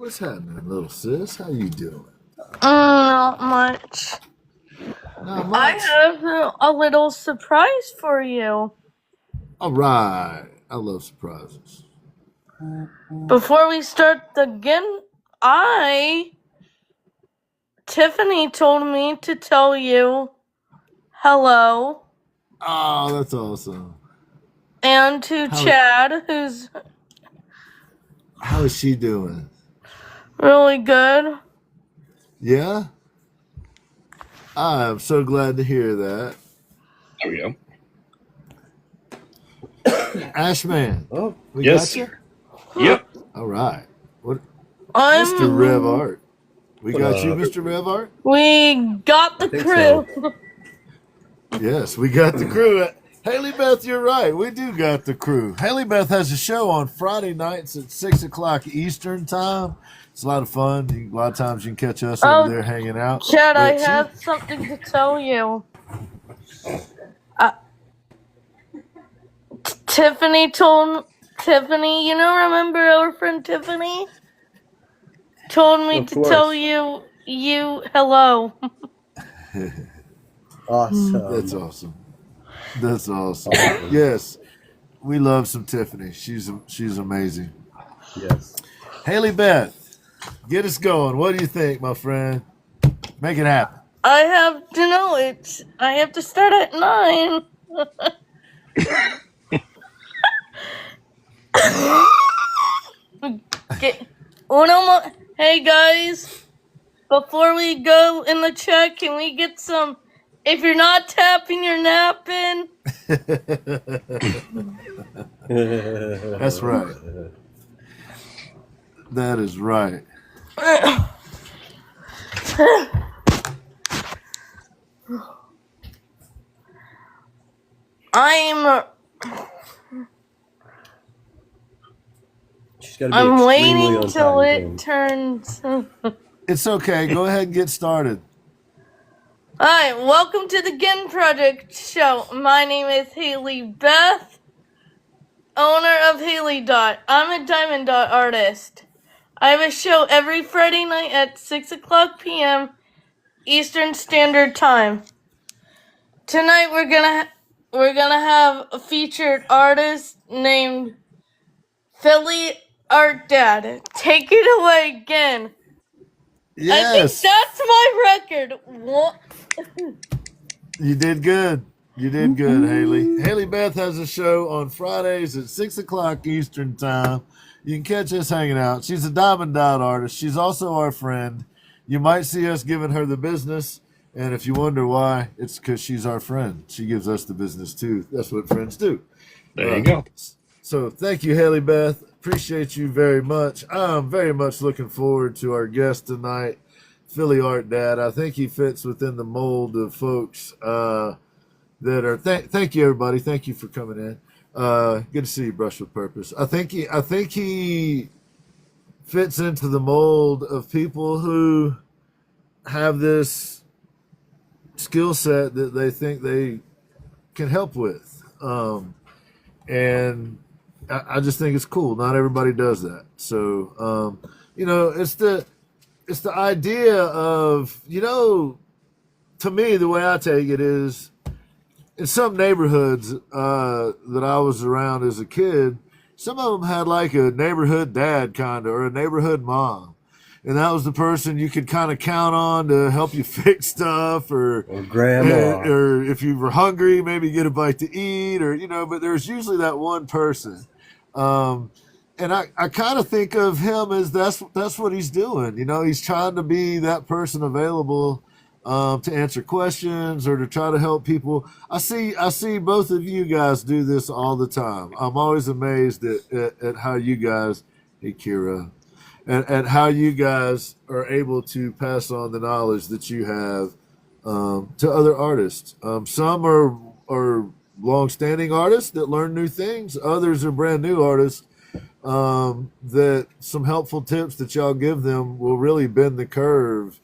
What's happening, little sis? How you doing? Not much. Not I much. have a little surprise for you. All right. I love surprises. Before we start the game, Tiffany told me to tell you hello. Oh, that's awesome. And to Chad, who's How is she doing? really good. Yeah? I'm so glad to hear that. There we go. Ashman. Oh, we yes. got you? Yep. All right. What, I'm Mr. Rev Art. We got you, Mr. Rev Art? We got the crew. So. Yes, we got the crew. Haley Beth, you're right. We do got the crew. Haley Beth has a show on Friday nights at 6 o'clock Eastern time. It's a lot of fun. A lot of times you can catch us over there hanging out. Chad, I have something to tell you. Tiffany, remember our friend Tiffany? Told me to tell you hello. Awesome. That's awesome. That's awesome. Yes, we love some Tiffany. She's amazing. Yes. Haley Beth, get us going. What do you think, my friend? Make it happen. I have to know it. I have to start at 9. Hey guys, before we go in the chat, can we get some? If you're not tapping, you're napping. That's right. That is right. I'm waiting till it turns. It's okay. Go ahead and get started. Alright, welcome to the Ginn Project Show. My name is Haley Beth, owner of Haley Dot. I'm a Diamond Dot artist. I have a show every Friday night at 6 o'clock p.m. Eastern Standard Time. Tonight we're gonna have a featured artist named Philly Art Dad. Take it away, Ginn. Yes. I think that's my record. What? You did good. You did good, Haley. Haley Beth has a show on Fridays at 6 o'clock Eastern Time. You can catch us hanging out. She's a Diamond Dot artist. She's also our friend. You might see us giving her the business, and if you wonder why, it's because she's our friend. She gives us the business, too. That's what friends do. There you go. So thank you, Haley Beth. Appreciate you very much. I'm very much looking forward to our guest tonight, Philly Art Dad. I think he fits within the mold of folks that are. Thank you, everybody. Thank you for coming in. Good to see you, Brush with Purpose. I think he fits into the mold of people who have this skill set that they think they can help with, and I just think it's cool. Not everybody does that. So, it's the idea of, to me, the way I take it is, in some neighborhoods that I was around as a kid, some of them had like a neighborhood dad kind of, or a neighborhood mom. And that was the person you could kind of count on to help you fix stuff, or grandma, or if you were hungry, maybe get a bite to eat, or, but there's usually that one person. And I kind of think of him as that's what he's doing. He's trying to be that person available to answer questions or to try to help people. I see both of you guys do this all the time. I'm always amazed at how you guys, hey Kira, and how you guys are able to pass on the knowledge that you have to other artists. Some are long-standing artists that learn new things. Others are brand new artists that some helpful tips that y'all give them will really bend the curve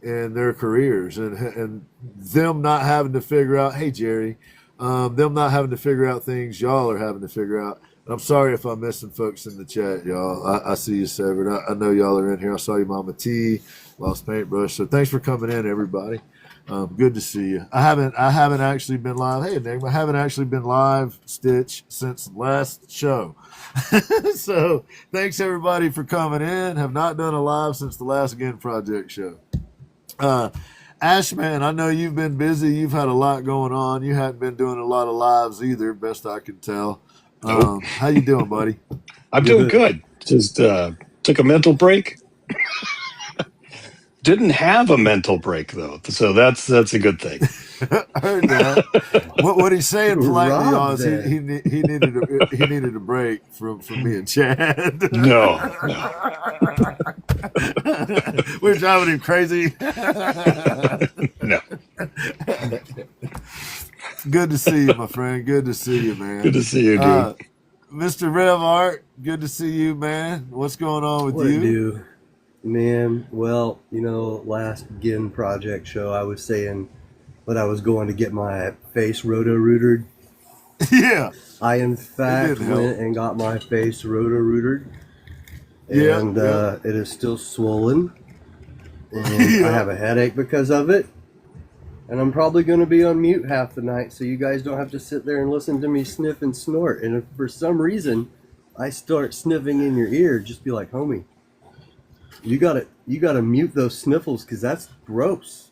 in their careers, and them not having to figure out, hey Jerry, them not having to figure out things y'all are having to figure out. I'm sorry if I'm missing folks in the chat, y'all. I see you, Severed. I know y'all are in here. I saw you, Mama T, Lost Paintbrush. So thanks for coming in, everybody. Good to see you. I haven't actually been live. Hey, Nick, I haven't actually been live, Stitch, since last show. So thanks everybody for coming in. Have not done a live since the last Ginn Project Show. Ashman, I know you've been busy. You've had a lot going on. You hadn't been doing a lot of lives either, best I can tell. Nope. How you doing, buddy? I'm doing good. Just took a mental break. Didn't have a mental break though, so that's a good thing. I heard that. What he's saying politely, y'all, is Rob he needed a break from me and Chad. No. We're driving him crazy. No. Good to see you, my friend. Good to see you, man. Good to see you, dude. Mr. Rev Art, good to see you, man. What's going on with What you? do? Man, well, last Ginn Project Show, I was saying that I was going to get my face roto-rootered. Yeah. I, in fact, went and got my face roto-rootered. And it is still swollen. And I have a headache because of it. And I'm probably going to be on mute half the night, so you guys don't have to sit there and listen to me sniff and snort. And if for some reason I start sniffing in your ear, just be like, homie, you gotta mute those sniffles because that's gross.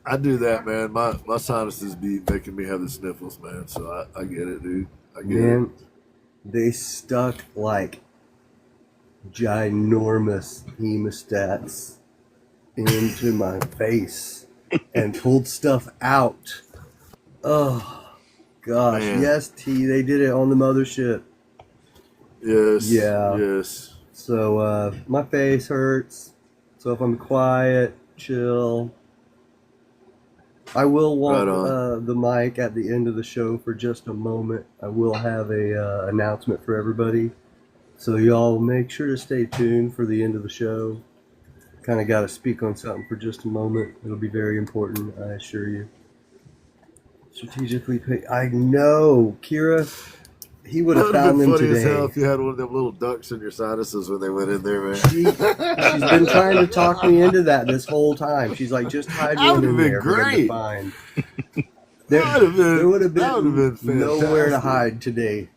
I do that, man. My sinuses be making me have the sniffles, man. So I get it, dude. I get it. They stuck like ginormous hemostats into my face and pulled stuff out. Oh gosh, Man. yes, T. They did it on the mothership. Yes. Yeah. Yes. So my face hurts. So if I'm quiet, chill. I will want the mic at the end of the show for just a moment. I will have a announcement for everybody. So y'all make sure to stay tuned for the end of the show. Kind of got to speak on something for just a moment. It'll be very important, I assure you. Strategically pay. I know, Kira. He would have found them funny today. As hell if you had one of them little ducks in your sinuses when they went in there, man. She's been trying to talk me into that this whole time. She's like, just hide one in there for them to find. There would have been nowhere to hide today.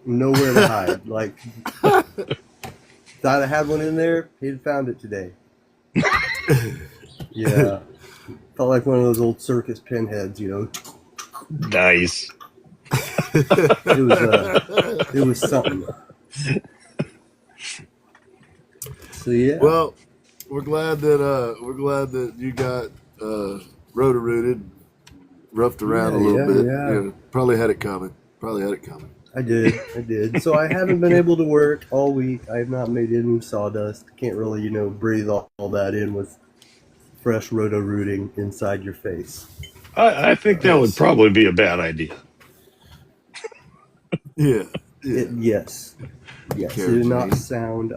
Nowhere to hide. Like, if I'd have had one in there, he'd found it today. Yeah. Felt like one of those old circus pinheads, Nice. It was something. So yeah. Well, we're glad that you got roto-rooted, roughed around a little bit. Yeah. Probably had it coming. I did. So I haven't been able to work all week. I have not made any sawdust. Can't really, breathe all that in with fresh roto-rooting inside your face. I think that would probably be a bad idea. Yeah. Yes. It did not sound.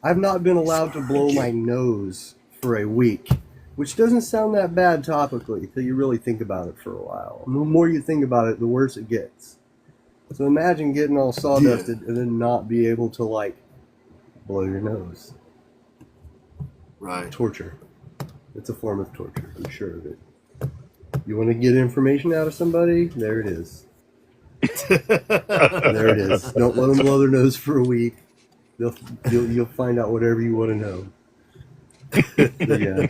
I've not been allowed to blow my nose for a week, which doesn't sound that bad topically until you really think about it for a while. And the more you think about it, the worse it gets. So imagine getting all sawdusted and then not be able to blow your nose. Right. Torture. It's a form of torture. I'm sure of it. You want to get information out of somebody? There it is. There it is. Don't let them blow their nose for a week. You'll find out whatever you want to know. Yeah.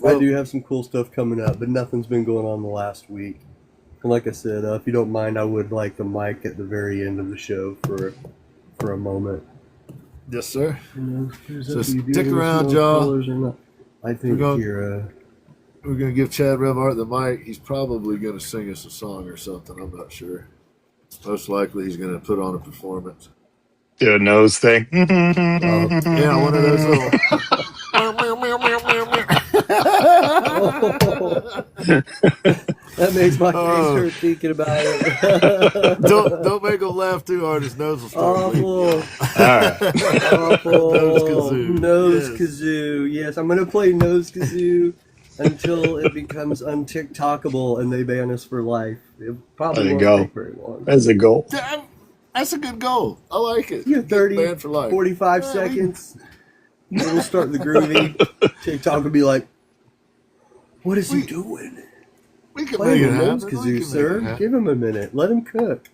I do have some cool stuff coming up, but nothing's been going on the last week. And like I said, if you don't mind, I would like the mic at the very end of the show for a moment. Yes, sir. So stick around, y'all. I think we're going to give Chad Revart the mic. He's probably going to sing us a song or something. I'm not sure. Most likely he's going to put on a performance. Do a nose thing. Yeah, one of those little... That makes my face hurt thinking about it. don't make him laugh too hard. His nose will start bleeding. Awful. Nose kazoo. Nose kazoo. Yes, I'm going to play nose kazoo. until it becomes unTikTokable and they ban us for life. It probably There you won't go. take very long. That's a goal. That's a good goal. I like it. You get 30, banned for life. 45 seconds. We'll start the groovy. TikTok will be like, what is he doing? We can Play make it him happen. kazoo, sir. Give him a minute. Let him cook.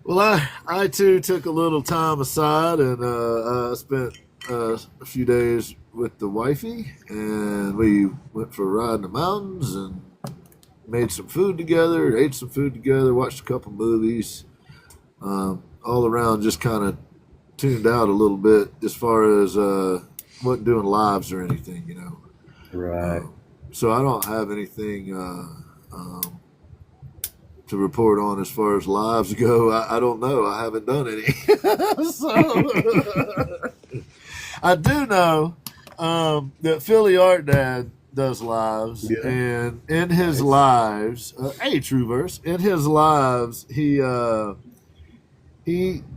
Well, I too took a little time aside and I spent a few days with the wifey, and we went for a ride in the mountains and made some food together, ate some food together, watched a couple movies. All around, just kind of tuned out a little bit as far as wasn't doing lives or anything, you know. Right. So I don't have anything to report on as far as lives go. I don't know. I haven't done any. So I do know that Philly Art Dad does lives, and in his lives, Trueverse, in his lives, he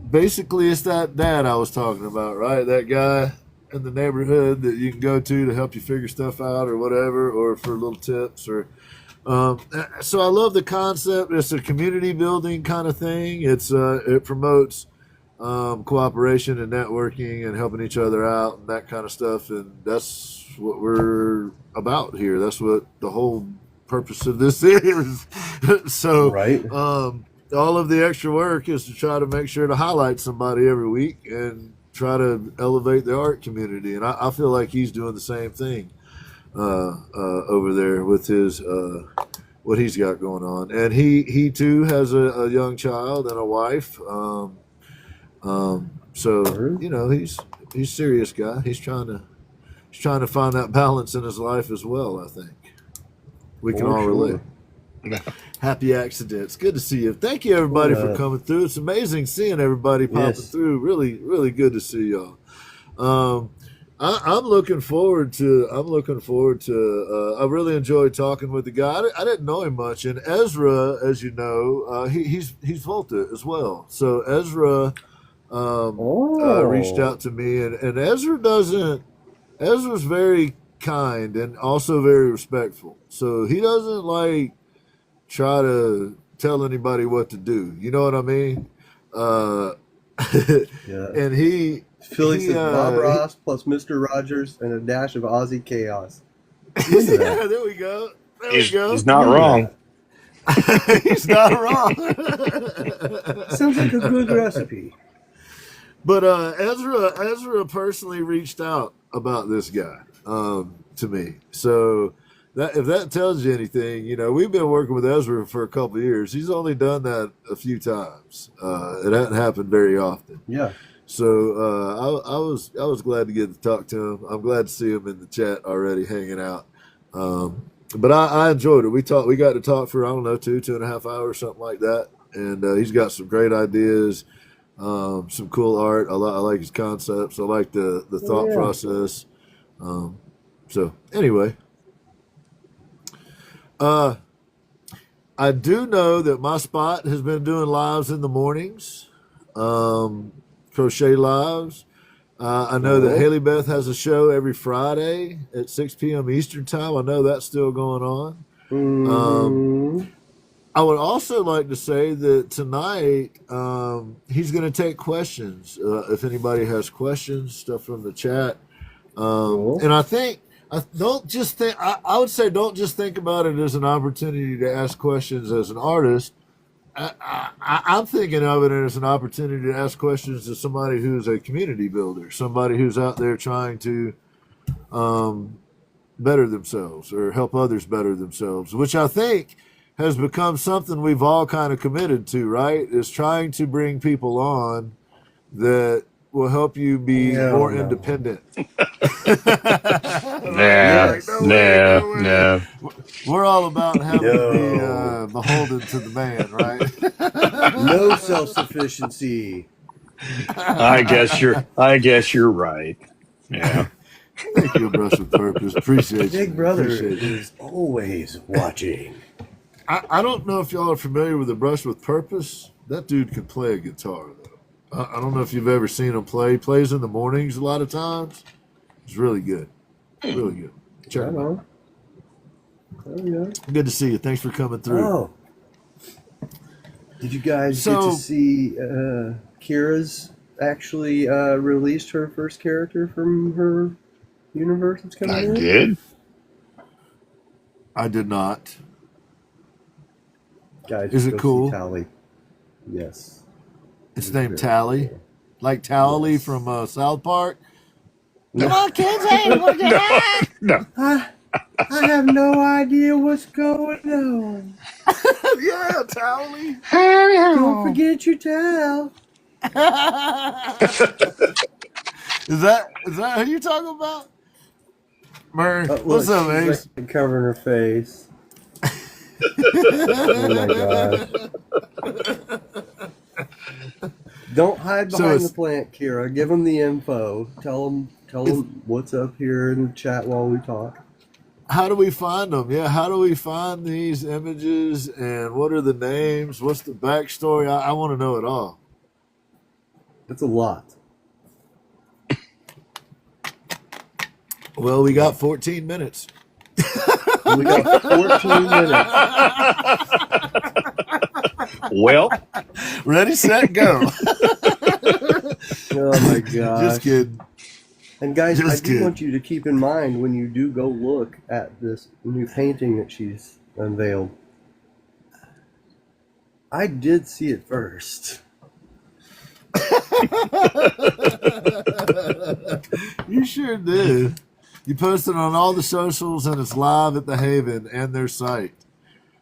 basically is that dad I was talking about, right? That guy in the neighborhood that you can go to help you figure stuff out or whatever, or for little tips or. So I love the concept. It's a community building kind of thing. It promotes cooperation and networking and helping each other out and that kind of stuff. And that's what we're about here. That's what the whole purpose of this is. So, right. All of the extra work is to try to make sure to highlight somebody every week and try to elevate the art community. And I feel like he's doing the same thing over there with his what he's got going on. And he too has a young child and a wife. So you know, he's a serious guy. He's trying to find that balance in his life as well. I think we can all relate. Happy accidents. Good to see you. Thank you, everybody, for coming through. It's amazing seeing everybody popping through. Really, really good to see y'all. I'm looking forward to. I really enjoyed talking with the guy. I didn't know him much, and Ezra, as you know, he's Volta as well. So Ezra reached out to me, and Ezra's very kind and also very respectful. So he doesn't like try to tell anybody what to do. You know what I mean? And Philly says Bob Ross plus Mr. Rogers and a dash of Aussie chaos. Yeah, there we go. He's not wrong. He's not wrong. Sounds like a good recipe. But Ezra personally reached out about this guy to me. So if that tells you anything, you know, we've been working with Ezra for a couple of years. He's only done that a few times. It hasn't happened very often. Yeah. So I was glad to get to talk to him. I'm glad to see him in the chat already hanging out. But I enjoyed it. We got to talk for, I don't know, 2.5 hours, something like that. And he's got some great ideas, some cool art. I like his concepts. I like the thought process. So anyway, I do know that my spot has been doing lives in the mornings, crochet lives. I know that Haley Beth has a show every Friday at 6 p.m. Eastern time. I know that's still going on. I would also like to say that tonight he's going to take questions. If anybody has questions, stuff from the chat. And I think, don't just think, I would say don't just think about it as an opportunity to ask questions as an artist. I'm thinking of it as an opportunity to ask questions to somebody who's a community builder, somebody who's out there trying to better themselves or help others better themselves, which I think has become something we've all kind of committed to, right? Is trying to bring people on that will help you be more independent. No. We're all about having to be beholden to the man, right? No self-sufficiency. I guess you're right. Yeah. Thank you, Brush with Purpose. Appreciate you. Big Brother is always watching. I don't know if y'all are familiar with the Brush with Purpose. That dude can play a guitar, though. I don't know if you've ever seen him play. He plays in the mornings a lot of times. It's really good. Really good. Check him out. Oh, yeah. Good to see you. Thanks for coming through. Oh. Did you guys get to see Kira's actually released her first character from her universe that's coming in? I did. I did not. Guys, is it cool? See Tally. Yes. It's named Tally, cool. Like Tally from South Park. No. Come on, kids! Hey, look at that! No. I have no idea what's going on. Yeah, Tally. Don't forget your towel. Is that who you talking about? Murray, what's up, Ace? Like covering her face. Oh my gosh. Don't hide behind the plant, Kira. Give them the info. Tell them what's up here in the chat while we talk. How do we find them? Yeah, how do we find these images, and what are the names? What's the backstory? I want to know it all. It's a lot. Well, we got 14 minutes. We got 14 minutes. Well, ready, set, go. Oh my gosh. Just kidding. And guys, I do want you to keep in mind when you do go look at this new painting that she's unveiled. I did see it first. You sure did. You posted on all the socials, and it's live at the Haven and their site.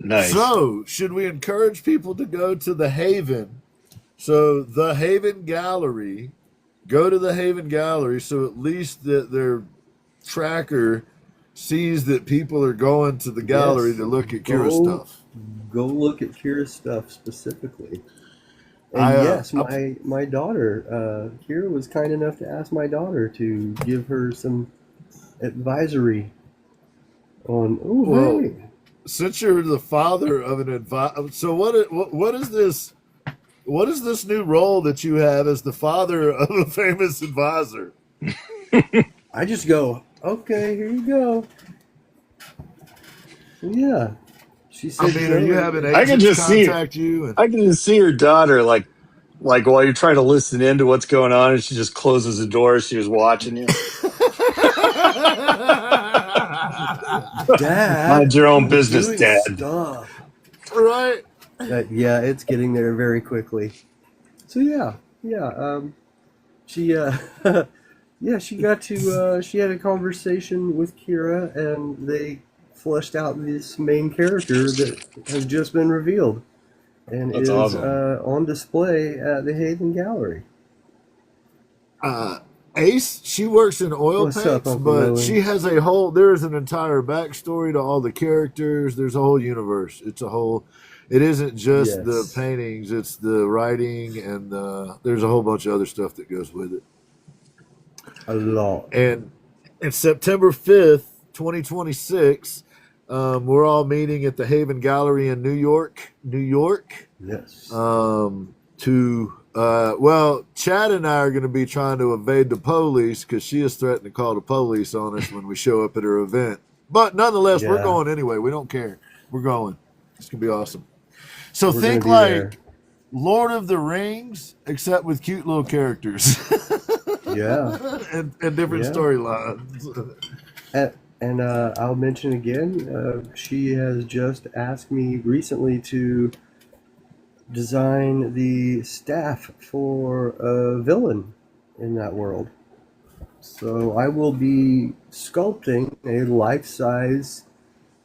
Nice. So, should we encourage people to go to the Haven? So, the Haven Gallery, go to the Haven Gallery so at least that their tracker sees that people are going to the gallery to look at Kira's stuff. Go look at Kira's stuff specifically. And yes, my daughter, Kira was kind enough to ask my daughter to give her some advisory on, hey. Since you're the father of an advisor, so what is this? What is this new role that you have as the father of a famous advisor? I just go, okay, here you go. Yeah. She said, are you having agents I can just contact you? I can just see her daughter like while you're trying to listen into what's going on, and she just closes the door. She was watching you. Dad, mind your own business, Dad. Stuff. Right? Yeah, it's getting there very quickly. So yeah. She she got to she had a conversation with Kira, and they fleshed out this main character that has just been revealed, and is awesome. On display at the Haven Gallery. Ace, she works in oil paints, but she has there's an entire backstory to all the characters. There's a whole universe. It isn't just the paintings, it's the writing, and there's a whole bunch of other stuff that goes with it. A lot. And September 5th, 2026, we're all meeting at the Haven Gallery in New York. Yes. Chad and I are going to be trying to evade the police because she has threatened to call the police on us when we show up at her event. But nonetheless, we're going anyway. We don't care. We're going. It's going to be awesome. So think like there. Lord of the Rings, except with cute little characters. Yeah. and different storylines. And I'll mention again, she has just asked me recently to design the staff for a villain in that world. So I will be sculpting a life-size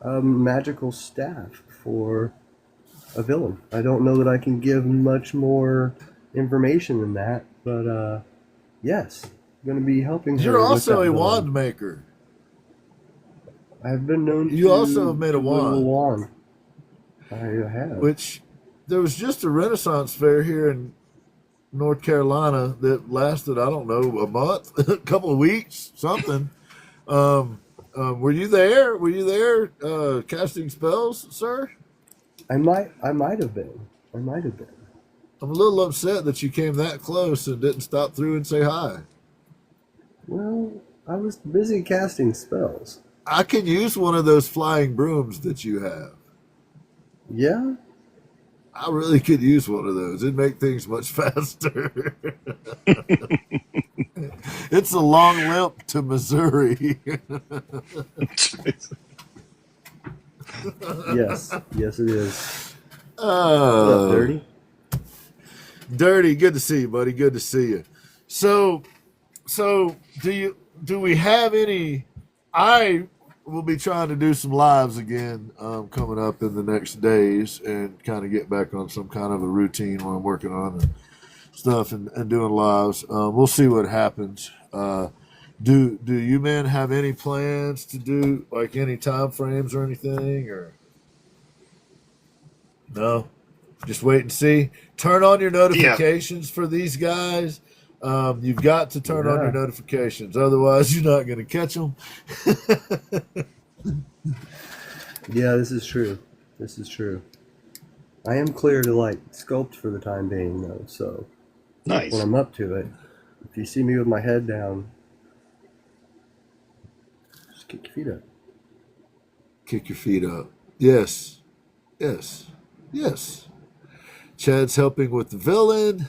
magical staff for a villain. I don't know that I can give much more information than that, but yes, I'm going to be helping her. You're also a wand maker. I've been known to. You also have made a wand. I have. Which there was just a Renaissance fair here in North Carolina that lasted, I don't know, a month, a couple of weeks, something. Were you there? Were you there casting spells, sir? I might have been. I'm a little upset that you came that close and didn't stop through and say hi. Well, I was busy casting spells. I can use one of those flying brooms that you have. Yeah? I really could use one of those. It'd make things much faster. It's a long limp to Missouri. Yes. Yes, it is. Oh. What's up, Dirty? Dirty, good to see you, buddy. Good to see you. So do we have any? I will be trying to do some lives again coming up in the next days and kind of get back on some kind of a routine where I'm working on and stuff and doing lives. We'll see what happens. Do you men have any plans to do like any time frames or anything, or no? Just wait and see. Turn on your notifications for these guys. You've got to turn on your notifications. Otherwise, you're not going to catch them. Yeah, this is true. This is true. I am clear to like sculpt for the time being, though. So nice. When I'm up to it, if you see me with my head down, just kick your feet up. Kick your feet up. Yes. Yes. Yes. Chad's helping with the villain.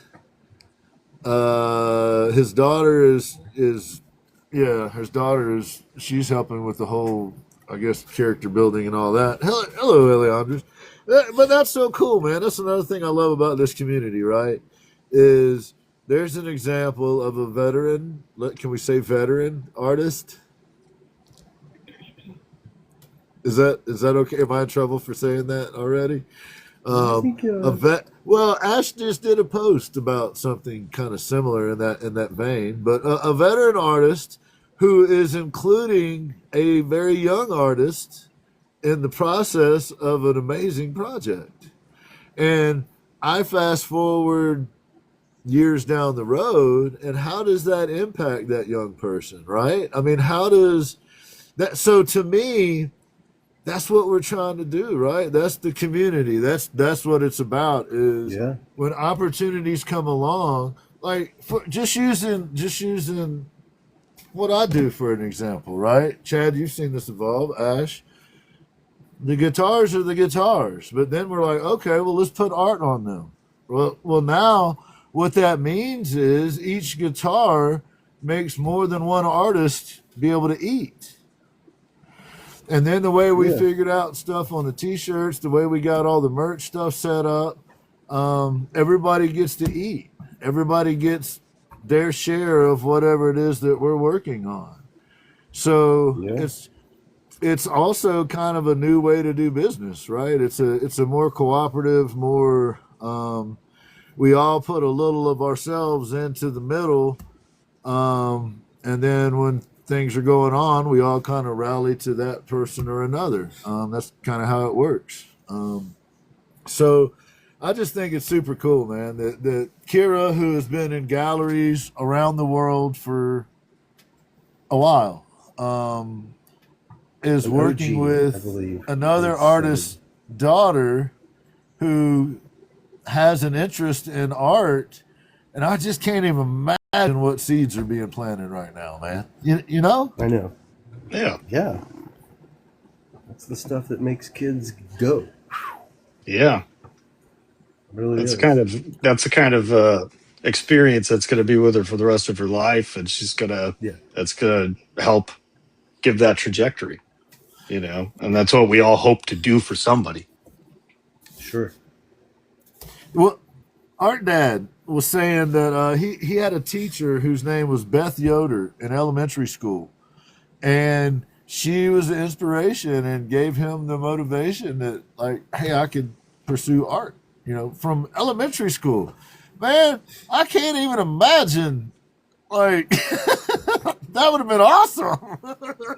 His daughter is she's helping with the whole, I guess, character building and all that. Hello, Eliandros. But that's so cool, man. That's another thing I love about this community, right? Is there's an example of a veteran, can we say veteran artist? Is that okay? Am I in trouble for saying that already? Well, Ash just did a post about something kind of similar in that vein, but a veteran artist who is including a very young artist in the process of an amazing project. And I fast forward years down the road, and how does that impact that young person, right? I mean, how does that? So to me, that's what we're trying to do, right? That's the community. That's what it's about. Is when opportunities come along, like just using what I do for an example, right? Chad, you've seen this evolve. Ash, the guitars are the guitars, but then we're like, okay, well, let's put art on them. Well, now what that means is each guitar makes more than one artist be able to eat. And then the way we figured out stuff on the T-shirts, the way we got all the merch stuff set up, everybody gets to eat. Everybody gets their share of whatever it is that we're working on. So it's also kind of a new way to do business, right? It's a more cooperative, more we all put a little of ourselves into the middle, and then when things are going on, we all kind of rally to that person or another. That's kind of how it works. So I just think it's super cool, man, that Kira, who has been in galleries around the world for a while, is working with another artist's daughter who has an interest in art, and I just can't even imagine what seeds are being planted right now, man. You know? I know. Yeah. Yeah. That's the stuff that makes kids go. Yeah. Really that's the kind of experience that's going to be with her for the rest of her life, and that's going to help give that trajectory, and that's what we all hope to do for somebody. Sure. Well, Art Dad was saying that he had a teacher whose name was Beth Yoder in elementary school, and she was the inspiration and gave him the motivation that, like, hey, I could pursue art, from elementary school. Man, I can't even imagine, like, that would have been awesome.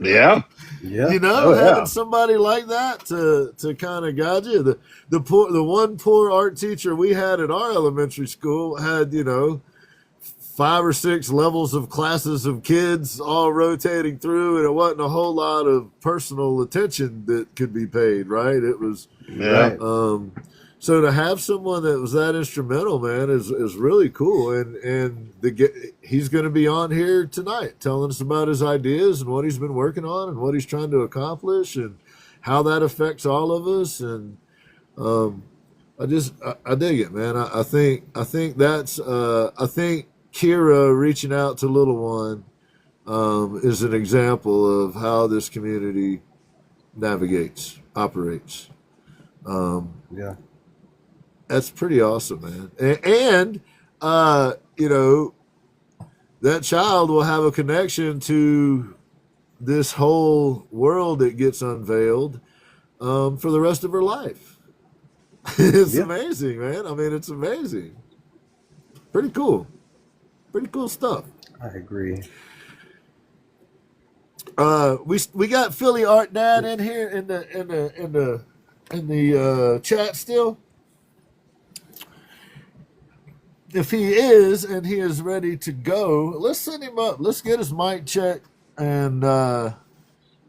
Yeah. Yeah. Having somebody like that to kind of guide you. The one poor art teacher we had at our elementary school had, 5 or 6 levels of classes of kids all rotating through, and it wasn't a whole lot of personal attention that could be paid, right? It was So to have someone that was that instrumental, man, is really cool. And he's going to be on here tonight telling us about his ideas and what he's been working on and what he's trying to accomplish and how that affects all of us. And I dig it, man. I think that's I think Kira reaching out to Little One is an example of how this community operates. Yeah. That's pretty awesome, man. And you know, that child will have a connection to this whole world that gets unveiled for the rest of her life. It's amazing, man. I mean, it's amazing. Pretty cool. Pretty cool stuff. I agree. We got Philly Art Dad in here in the chat still. If he is and he is ready to go, let's send him up. Let's get his mic checked and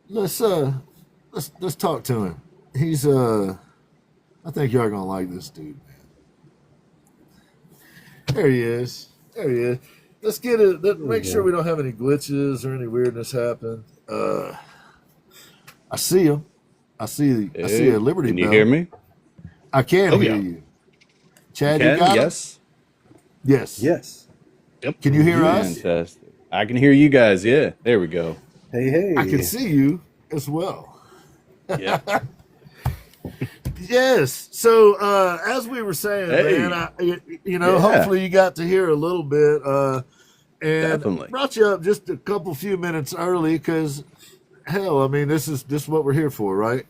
let's talk to him. He's I think y'all gonna like this dude, man. There he is. Let's get it. Make sure we don't have any glitches or any weirdness happen. I see him. I see a Liberty Bell. Can you hear me? I can hear you. Chad, you got it? Yes. Yep. Can you hear us? Fantastic. I can hear you guys. Yeah. There we go. Hey. I can see you as well. Yeah. Yes. So as we were saying, man, hopefully you got to hear a little bit, and Definitely. brought you up just a few minutes early because, hell, I mean, this is what we're here for, right?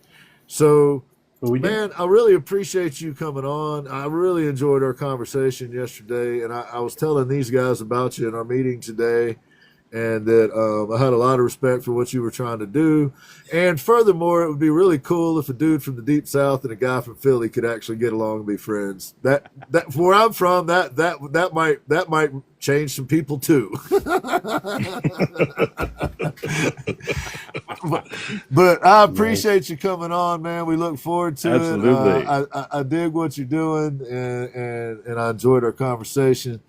So, man, I really appreciate you coming on. I really enjoyed our conversation yesterday, and I was telling these guys about you in our meeting today. And that I had a lot of respect for what you were trying to do. And furthermore, it would be really cool if a dude from the Deep South and a guy from Philly could actually get along and be friends. That where I'm from, that might change some people too. but I appreciate you coming on, man. We look forward to it. I dig what you're doing, and I enjoyed our conversation.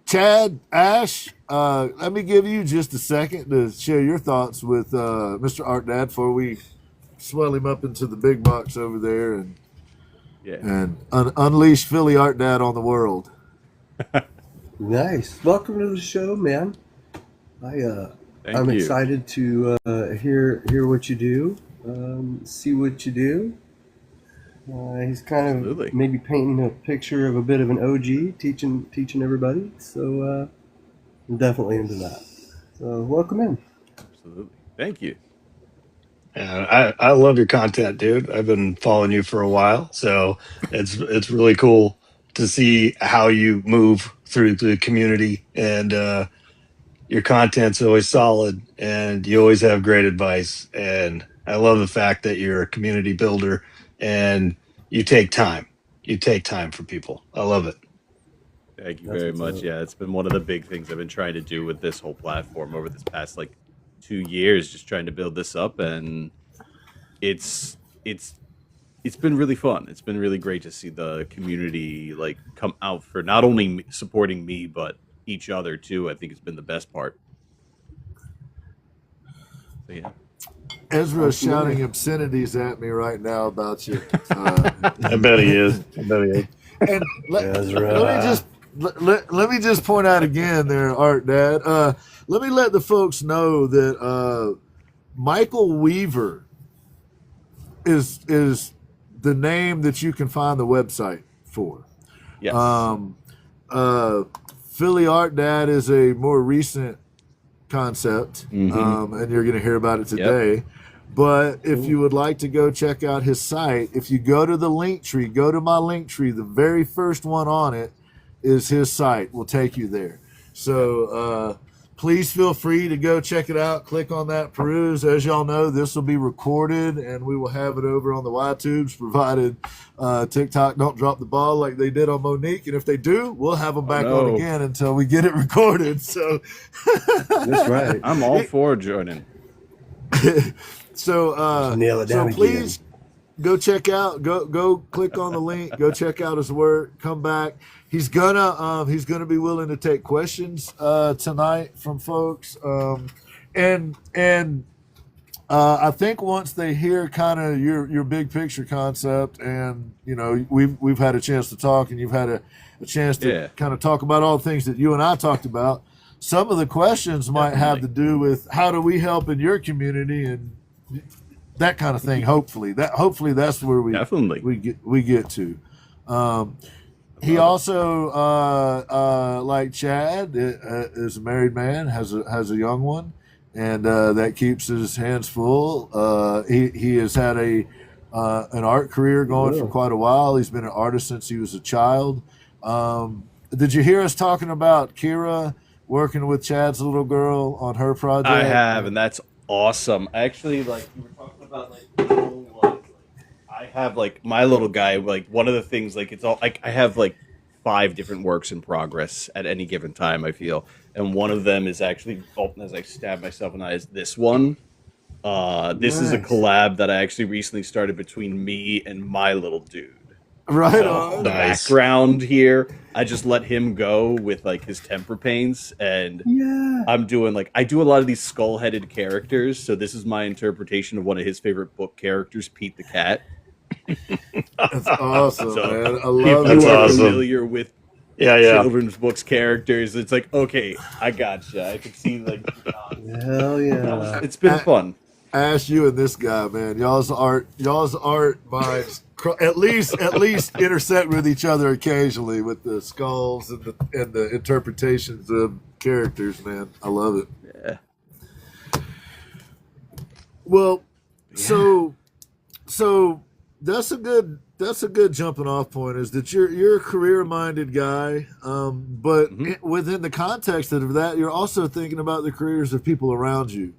Chad, Ash, let me give you just a second to share your thoughts with Mr. Art Dad before we swell him up into the big box over there and unleash Philly Art Dad on the world. Nice. Welcome to the show, man. I'm excited to hear what you do, see what you do. He's kind of maybe painting a picture of a bit of an OG, teaching everybody. So I'm definitely into that. So welcome in. Absolutely. Thank you. I love your content, dude. I've been following you for a while, so it's really cool to see how you move through the community, and your content's always solid, and you always have great advice. And I love the fact that you're a community builder and you take time. You take time for people. I love it. Thank you very much. Yeah, it's been one of the big things I've been trying to do with this whole platform over this past 2 years, just trying to build this up, and it's been really fun. It's been really great to see the community come out for not only supporting me but each other too. I think it's been the best part. So yeah. Ezra's shouting obscenities at me right now about you. I bet he is. And let me just point out again there, Art Dad. Let me let the folks know that Michael Weaver is the name that you can find the website for. Yes. Philly Art Dad is a more recent concept, and you're going to hear about it today. Yep. But if you would like to go check out his site, if you go to the link tree, go to my link tree, the very first one on it is his site. We'll take you there. So please feel free to go check it out. Click on that, peruse. As y'all know, this will be recorded, and we will have it over on the YTubes, provided TikTok don't drop the ball like they did on Monique. And if they do, we'll have them back on again until we get it recorded. So that's right. I'm all for joining. So nail it down please, go check out, go click on the link, go check out his work, come back. He's gonna be willing to take questions tonight from folks. And I think once they hear kind of your big picture concept, and we've had a chance to talk, and you've had a chance to kind of talk about all the things that you and I talked about. Some of the questions might have to do with how do we help in your community and that kind of thing. Hopefully that's where we get to. He also, like Chad, is a married man, has a young one, and that keeps his hands full. He has had an art career going for quite a while. He's been an artist since he was a child. Did you hear us talking about Kira working with Chad's little girl on her project? I have, and that's awesome. Actually, like you were talking about, like little ones. I have like my little guy. Like one of the things, like it's all like I have like 5 different works in progress at any given time. I feel, and one of them is actually, as I stab myself in the eyes, this one. This is a collab that I actually recently started between me and my little dude. Right on. Nice. Background here, I just let him go with like his temper paints, and I'm doing like I do a lot of these skull-headed characters. So this is my interpretation of one of his favorite book characters, Pete the Cat. That's awesome, so man. I love it. Awesome. Familiar with children's books characters. It's like, okay, I gotcha. I can see like hell yeah. It's been fun. Ash, you and this guy, man, y'all's art minds at least intersect with each other occasionally with the skulls and the interpretations of characters, man. I love it. Yeah. Well, so that's a good jumping off point, is that you're a career minded guy, but within the context of that, you're also thinking about the careers of people around you.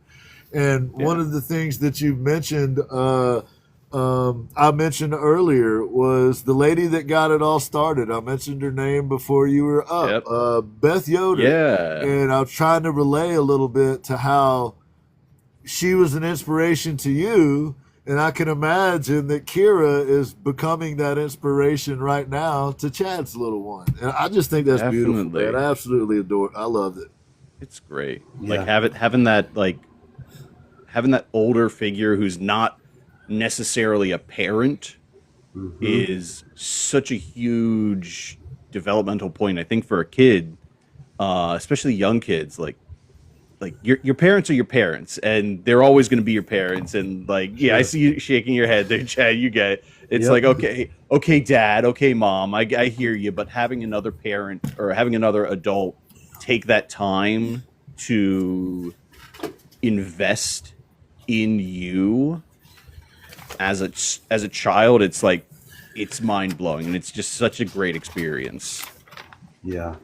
And one of the things that you mentioned, I mentioned earlier, was the lady that got it all started. I mentioned her name before you were up, Beth Yoder. Yeah. And I was trying to relay a little bit to how she was an inspiration to you. And I can imagine that Kira is becoming that inspiration right now to Chad's little one. And I just think that's beautiful, man. I absolutely adore it. I loved it. It's great. Yeah. Like having that older figure who's not necessarily a parent is such a huge developmental point, I think, for a kid, especially young kids. Like your parents are your parents, and they're always going to be your parents. And like, I see you shaking your head there, Chad. You get it. It's like, okay, Dad, okay, Mom, I hear you. But having another parent or having another adult take that time to invest in you as a child, it's like, it's mind blowing, and it's just such a great experience. Yeah.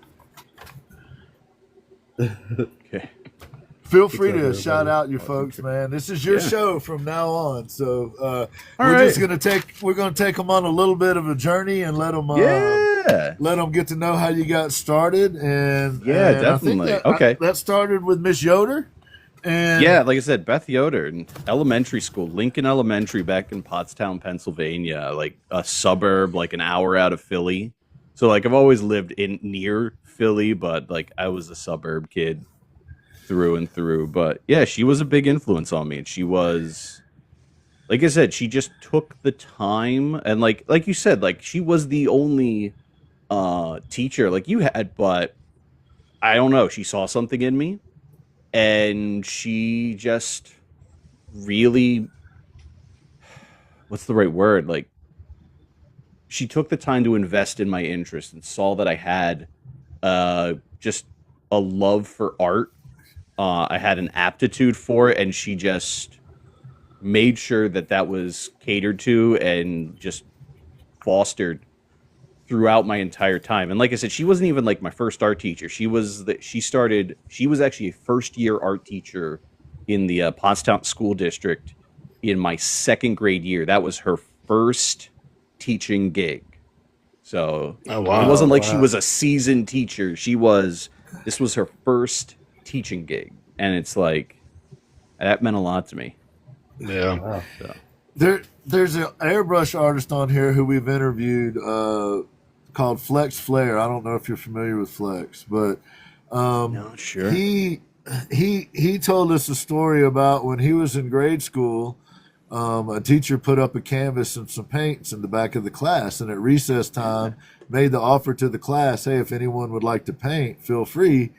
Okay. Feel free to shout out your folks, man. This is your show from now on. So we're gonna take them on a little bit of a journey and let them get to know how you got started. And definitely. That started with Miss Yoder. And like I said, Beth Yoder in elementary school, Lincoln Elementary, back in Pottstown, Pennsylvania, like a suburb, like an hour out of Philly. So like I've always lived near Philly, but like I was a suburb kid through and through. But yeah, she was a big influence on me, and she was, like I said, she just took the time, and like you said, like she was the only teacher like you had, but I don't know, she saw something in me. And she just really, what's the right word? Like, she took the time to invest in my interest and saw that I had just a love for art. I had an aptitude for it, and she just made sure that was catered to and just fostered throughout my entire time. And like I said, she wasn't even like my first art teacher. She was actually a first-year art teacher in the Pottstown School District in my 2nd grade year. That was her first teaching gig. So it wasn't like she was a seasoned teacher. This was her first teaching gig. And it's like, that meant a lot to me. Yeah. Wow. So. There's an airbrush artist on here who we've interviewed called Flex Flair. I don't know if you're familiar with Flex, but No, sure. he told us a story about when he was in grade school. A teacher put up a canvas and some paints in the back of the class, and at recess time made the offer to the class, hey, if anyone would like to paint, feel free.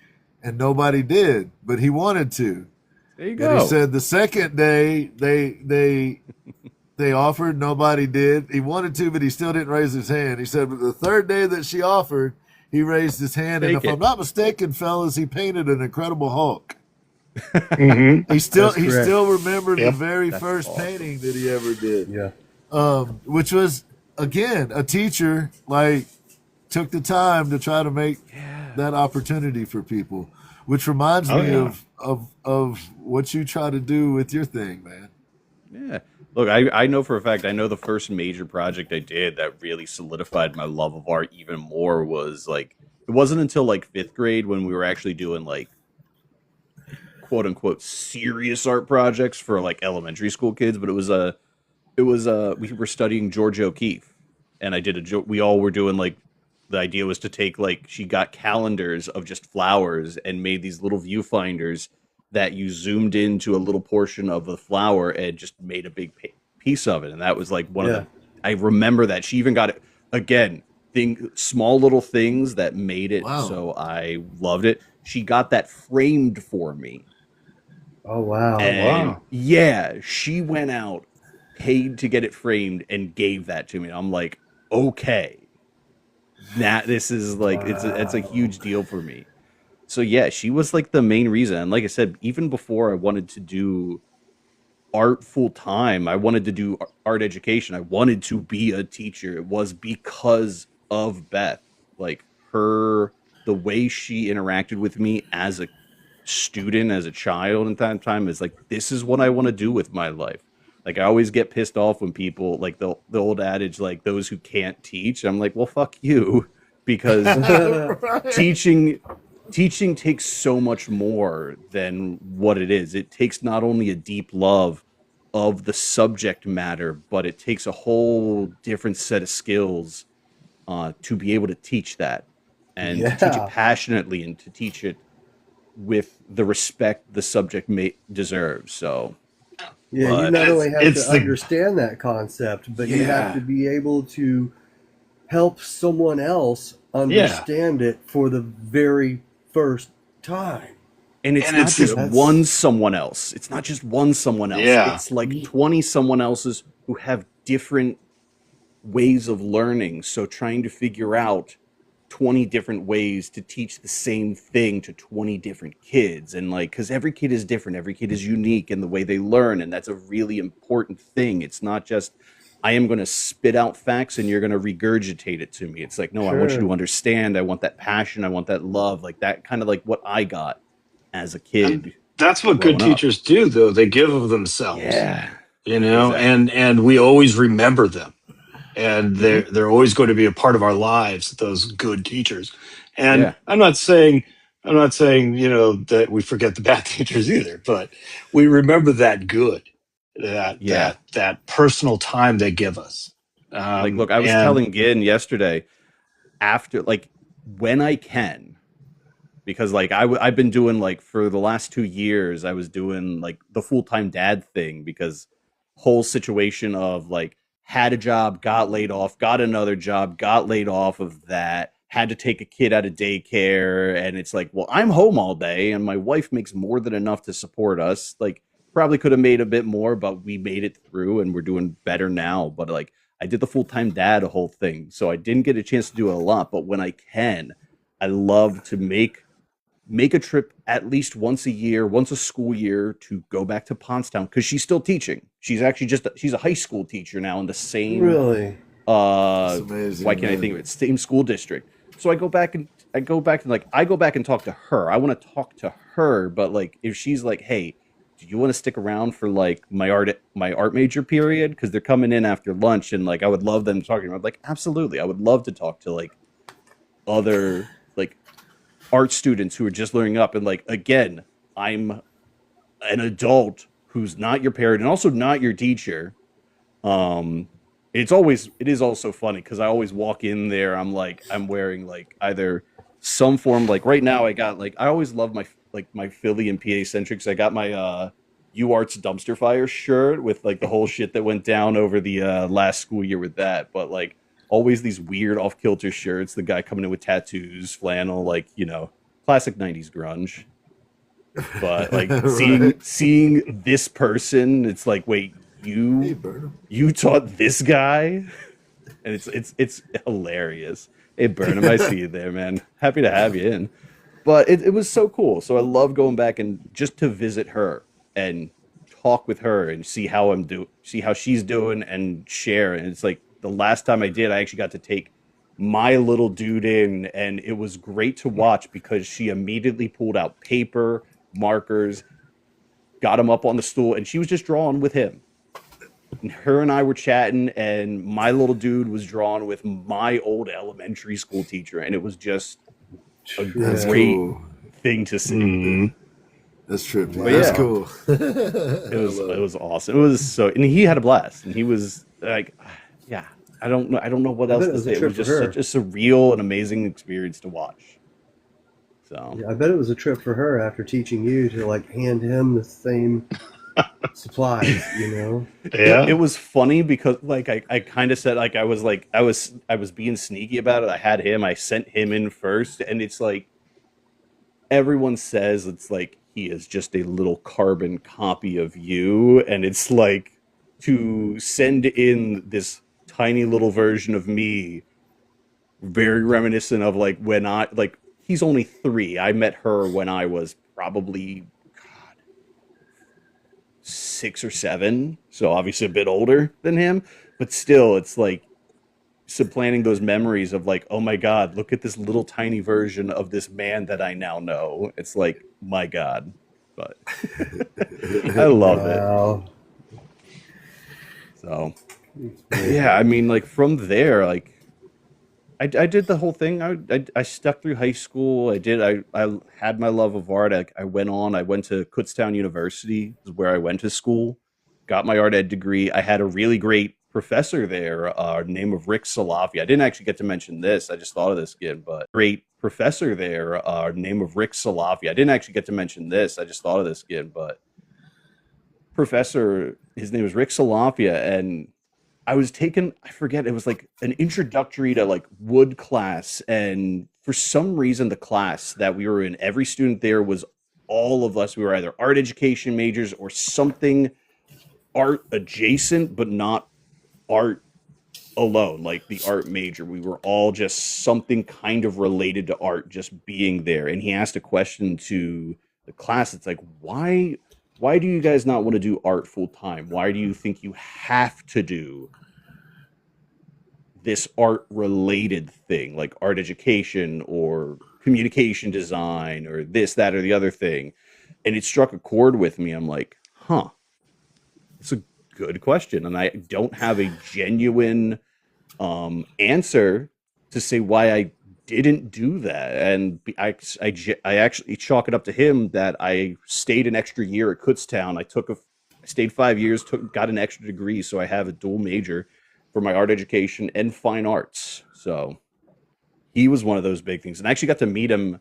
And nobody did, but he wanted to. There you go. And he said the second day they offered, nobody did. He wanted to, but he still didn't raise his hand. He said, but the third day that she offered, he raised his hand. And if I'm not mistaken, fellas, he painted an Incredible Hulk. Mm-hmm. He still remembered the very first painting that he ever did. Yeah. Which was, again, a teacher like took the time to try to make that opportunity for people, which reminds me of what you try to do with your thing, man. Yeah. Look, I know for a fact, I know the first major project I did that really solidified my love of art even more was like, it wasn't until like 5th grade when we were actually doing like quote unquote serious art projects for like elementary school kids, but we were studying George O'Keeffe, and we all were doing like, the idea was to take like, she got calendars of just flowers and made these little viewfinders that you zoomed into a little portion of the flower and just made a big piece of it. And that was like one of the, I remember that she even got it again, small little things that made it. Wow. So I loved it. She got that framed for me. Oh, wow. And wow. Yeah, she went out, paid to get it framed, and gave that to me. I'm like, okay, this is like, it's a huge deal for me. So yeah, she was like the main reason. And like I said, even before I wanted to do art full time, I wanted to do art education. I wanted to be a teacher. It was because of Beth, like the way she interacted with me as a student, as a child at that time, is like, this is what I want to do with my life. Like, I always get pissed off when people like the old adage, like those who can't teach. I'm like, well, fuck you, because teaching takes so much more than what it is. It takes not only a deep love of the subject matter, but it takes a whole different set of skills to be able to teach that, and to teach it passionately, and to teach it with the respect the subject deserves. So yeah, you not only have to understand that concept, but you have to be able to help someone else understand it for the very first time. And it's not just one someone else. It's not just one someone else. Yeah. It's like 20 someone else's who have different ways of learning. So trying to figure out 20 different ways to teach the same thing to 20 different kids. And like, because every kid is different. Every kid is unique in the way they learn. And that's a really important thing. It's not just, I am going to spit out facts and you're going to regurgitate it to me. It's like, no, I want you to understand. I want that passion. I want that love, like that kind of like what I got as a kid. And that's what good teachers do, though. They give of themselves. Yeah. You know, and we always remember them. And they're always going to be a part of our lives, those good teachers. And I'm not saying, you know, that we forget the bad teachers either, but we remember that good, that personal time they give us. Like, look, I was telling Ginn yesterday, after, like, when I can, because like I've been doing, like, for the last 2 years, I was doing like the full-time dad thing, because whole situation of like, had a job, got laid off, got another job, got laid off of that, had to take a kid out of daycare. And it's like, well, I'm home all day and my wife makes more than enough to support us. Like, probably could have made a bit more, but we made it through and we're doing better now. But like, I did the full-time dad whole thing, so I didn't get a chance to do it a lot. But when I can, I love to make a trip at least once a year, once a school year, to go back to Pontstown, because she's still teaching. She's actually she's a high school teacher now in the same That's amazing, why can't I think of it? Same school district. So I go back and talk to her. I want to talk to her, but like, if she's like, hey, do you want to stick around for like my art major period? Because they're coming in after lunch, and like, I would love them talking about, like, absolutely, I would love to talk to like other like art students who are just learning up. And like, again, I'm an adult who's not your parent and also not your teacher, Um, it is also funny because I always walk in there. I'm wearing like either some form, like right now I got like I always love my Philly and PA centrics. I got my UArts dumpster fire shirt with like the whole shit that went down over the last school year with that. But like always these weird off kilter shirts. The guy coming in with tattoos, flannel, like classic '90s grunge. But like Right. seeing this person, it's like, wait, Hey, you Burnham. you taught this guy, and it's hilarious. Hey, Burnham, I see you there, man. Happy to have you in. But it was so cool. So I love going back and just to visit her and talk with her and see how she's doing and share. And it's like the last time I did, I actually got to take my little dude in, and it was great to watch because she immediately pulled out paper, markers, got him up on the stool, and she was just drawing with him. And her and I were chatting, and my little dude was drawing with my old elementary school teacher, and it was just a That's great cool. thing to see. Mm. That's trippy. But That's yeah, cool. it was awesome. It was so, and he had a blast, and he was like, yeah, I don't know what I else bet it to was a say. It trip was for just her. such a surreal and amazing experience to watch. So Yeah, I bet it was a trip for her after teaching you to like hand him the same supplies, you know? it Yeah. was funny because like I kind of said like I was being sneaky about it. I had him, I sent him in first, and it's like everyone says it's like he is just a little carbon copy of you, and it's like to send in this tiny little version of me, very reminiscent of like when I like he's only 3. I met her when I was probably 6 or 7, so obviously a bit older than him, but still it's like supplanting those memories of like, oh my god, look at this little tiny version of this man that I now know. It's like, my god. But I love it. Wow. So yeah, I mean, like from there, like I did the whole thing. I stuck through high school. I had my love of art. I went to Kutztown University, is where I went to school, got my art ed degree. I had a really great professor there, name of Rick Salavia. I didn't actually get to mention this. I just thought of this again, but great professor there, name of Rick Salavia. I didn't actually get to mention this. I just thought of this again, but professor, his name was Rick Salavia, and I was taking, I forget, it was like an introductory to like wood class. And for some reason, the class that we were in, every student there was all of us. We were either art education majors or something art adjacent, but not art alone, like the art major. We were all just something kind of related to art, just being there. And he asked a question to the class. It's like, why do you guys not want to do art full time? Why do you think you have to do this art related thing like art education or communication design or this, that, or the other thing? And it struck a chord with me. I'm like, huh, it's a good question. And I don't have a genuine answer to say why I didn't do that. And I actually chalk it up to him that I stayed an extra year at Kutztown. I stayed 5 years, got an extra degree, so I have a dual major for my art education and fine arts. So he was one of those big things, and I actually got to meet him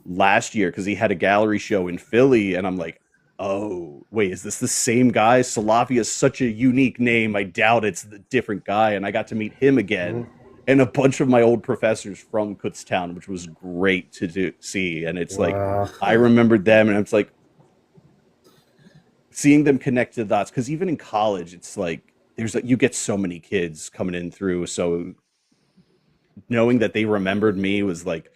last year because he had a gallery show in Philly, and I'm like, oh wait, is this the same guy? Salavia is such a unique name. I doubt it's the different guy. And I got to meet him again and a bunch of my old professors from Kutztown, which was great to see. And it's like Wow. I remembered them, and it's like seeing them connect the dots. Because even in college, it's like you get so many kids coming in through. So knowing that they remembered me was like,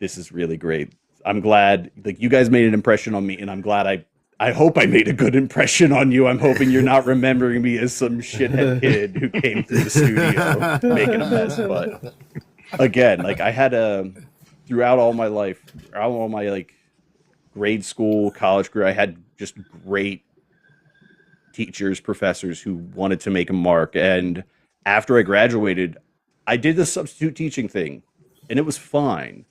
this is really great. I'm glad like you guys made an impression on me, and I'm glad I hope I made a good impression on you. I'm hoping you're not remembering me as some shithead kid who came through the studio making a mess. But again, like I had a throughout all my life, throughout all my like grade school, college career, I had just great teachers, professors who wanted to make a mark. And after I graduated, I did the substitute teaching thing, and it was fine.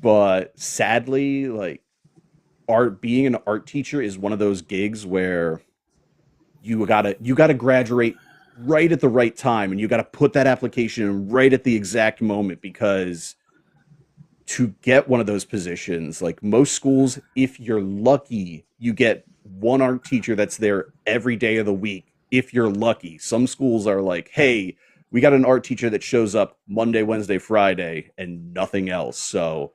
But sadly, like art being an art teacher is one of those gigs where you gotta graduate right at the right time, and you gotta put that application in right at the exact moment, because to get one of those positions, like most schools, if you're lucky, you get one art teacher that's there every day of the week. If you're lucky, some schools are like, hey, we got an art teacher that shows up Monday, Wednesday, Friday, and nothing else. So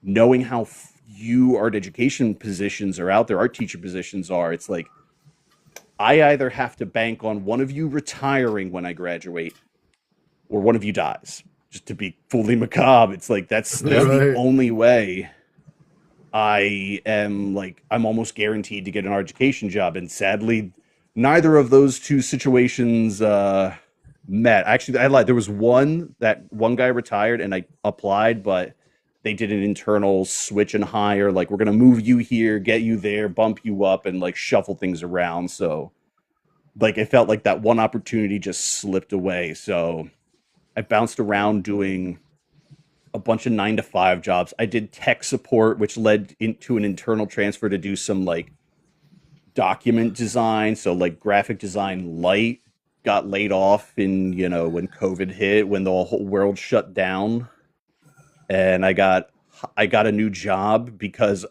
knowing how few art education positions are out there, art teacher positions are, it's like, I either have to bank on one of you retiring when I graduate, or one of you dies. Just to be fully macabre, it's like that's the only way I'm almost guaranteed to get an art education job. And sadly, neither of those two situations met. Actually, I lied. There was one guy retired and I applied, but they did an internal switch and hire. Like, we're gonna move you here, get you there, bump you up, and like shuffle things around. So like, I felt like that one opportunity just slipped away. So I bounced around doing a bunch of 9-to-5 jobs. I did tech support, which led into an internal transfer to do some like document design. So like graphic design light. Got laid off when COVID hit, when the whole world shut down. And I got a new job because,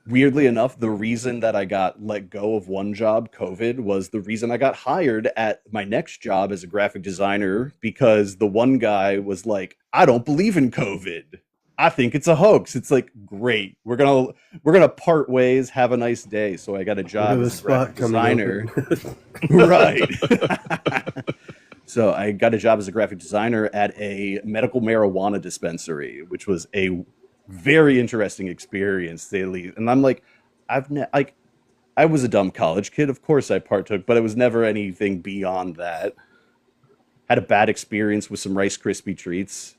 weirdly enough, the reason that I got let go of one job, COVID, was the reason I got hired at my next job as a graphic designer, because the one guy was like, I don't believe in COVID. I think it's a hoax. It's like, great. We're gonna part ways. Have a nice day. So I got a job as a graphic designer. Right. So I got a job as a graphic designer at a medical marijuana dispensary, which was a very interesting experience, to say the least. And I'm like, I was a dumb college kid. Of course I partook, but it was never anything beyond that. Had a bad experience with some Rice Krispie treats.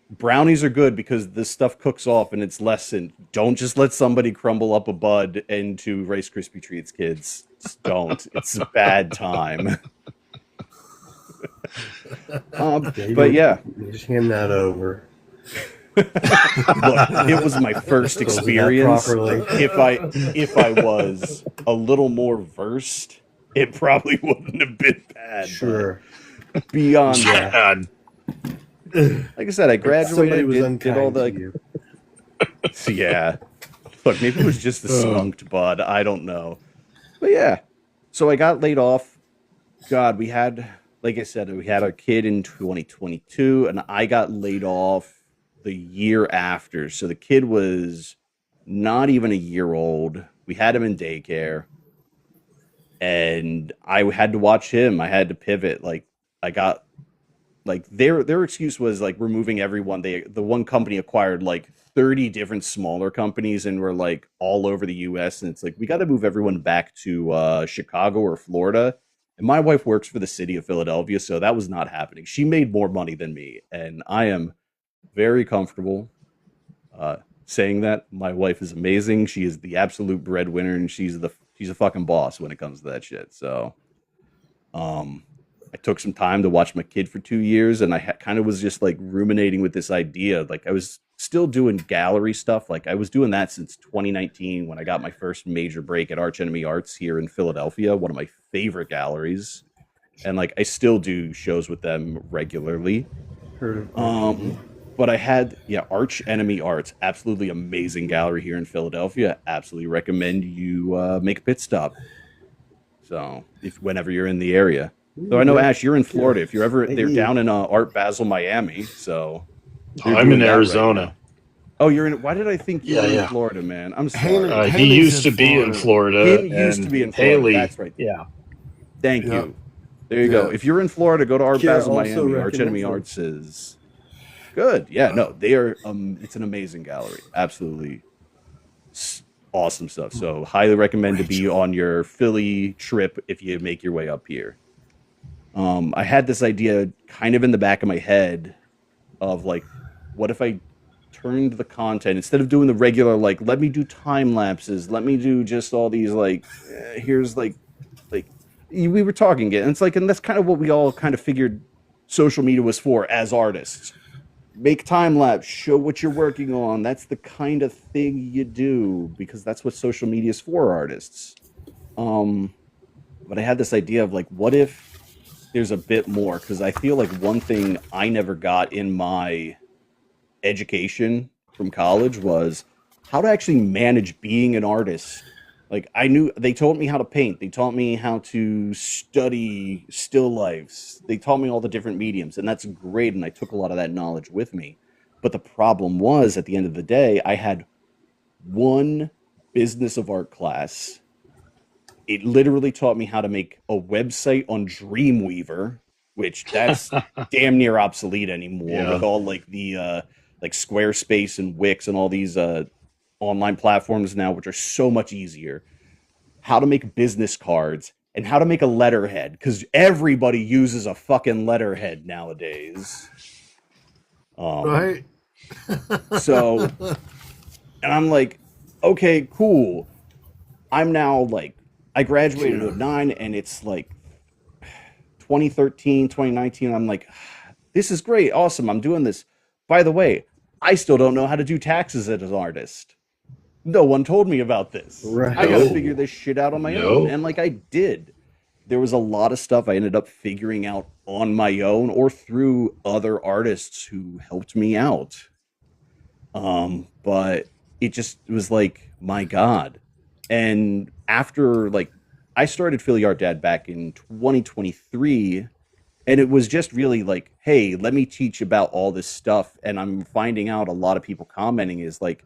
Brownies are good because this stuff cooks off and it's lessened. Don't just let somebody crumble up a bud into Rice Krispie treats, kids. Just don't. It's a bad time. But yeah, just hand that over. Look, it was my first experience. If I was a little more versed, it probably wouldn't have been bad. Sure. Beyond that, like I said, I graduated, did all the. So yeah, look, maybe it was just the skunked bud. I don't know, but yeah. So I got laid off. God, like I said, we had our kid in 2022, and I got laid off the year after. So the kid was not even a year old. We had him in daycare, and I had to watch him. I had to pivot. Their excuse was like, we're moving everyone. The one company acquired like 30 different smaller companies, and we're like all over the U.S. And it's like, we got to move everyone back to Chicago or Florida. And my wife works for the city of Philadelphia, so that was not happening. She made more money than me, and I am very comfortable saying that. My wife is amazing. She is the absolute breadwinner, and she's a fucking boss when it comes to that shit. So I took some time to watch my kid for 2 years, and I kind of was just like ruminating with this idea. Like, I was still doing gallery stuff. Like, I was doing that since 2019 when I got my first major break at Arch Enemy Arts here in Philadelphia, one of my favorite galleries. And like, I still do shows with them regularly. But I had, Arch Enemy Arts, absolutely amazing gallery here in Philadelphia. Absolutely recommend you make a pit stop. So whenever you're in the area. So I know, Ash, you're in Florida. If you're ever, they're down in Art Basel, Miami. So I'm in Arizona. Right, oh, you're in. Why did I think you were in Florida, man? I'm sorry. He used to be in Florida. He used to be in Florida. Haley, that's right. Yeah. Thank you. There you go. If you're in Florida, go to Art Basel, Miami. Arch Enemy Arts is good. Yeah, no, they are. It's an amazing gallery. Absolutely awesome stuff. So highly recommend to be on your Philly trip if you make your way up here. I had this idea kind of in the back of my head of like, what if I turned the content, instead of doing the regular, like, let me do time lapses, let me do just all these, like, here's like we were talking it. And it's like, and that's kind of what we all kind of figured social media was for as artists. Make time lapse, show what you're working on. That's the kind of thing you do, because that's what social media is for artists. But I had this idea of like, what if there's a bit more? Because I feel like one thing I never got in my education from college was how to actually manage being an artist. Like I knew they taught me how to paint, they taught me how to study still lifes, they taught me all the different mediums, and that's great. And I took a lot of that knowledge with me. But the problem was, at the end of the day, I had one business of art class. It literally taught me how to make a website on Dreamweaver, which that's damn near obsolete anymore with all like the like Squarespace and Wix and all these online platforms now, which are so much easier. How to make business cards and how to make a letterhead, because everybody uses a fucking letterhead nowadays. Right. So, and I'm like, okay, cool. I'm now like, I graduated in 09 and it's like 2013, 2019. I'm like, this is great. Awesome. I'm doing this. By the way, I still don't know how to do taxes as an artist. No one told me about this. Right. I got to figure this shit out on my own. And like I did. There was a lot of stuff I ended up figuring out on my own or through other artists who helped me out. But it was like, my God. And after like I started Philly Art Dad back in 2023, and it was just really like, hey, let me teach about all this stuff. And I'm finding out a lot of people commenting is like,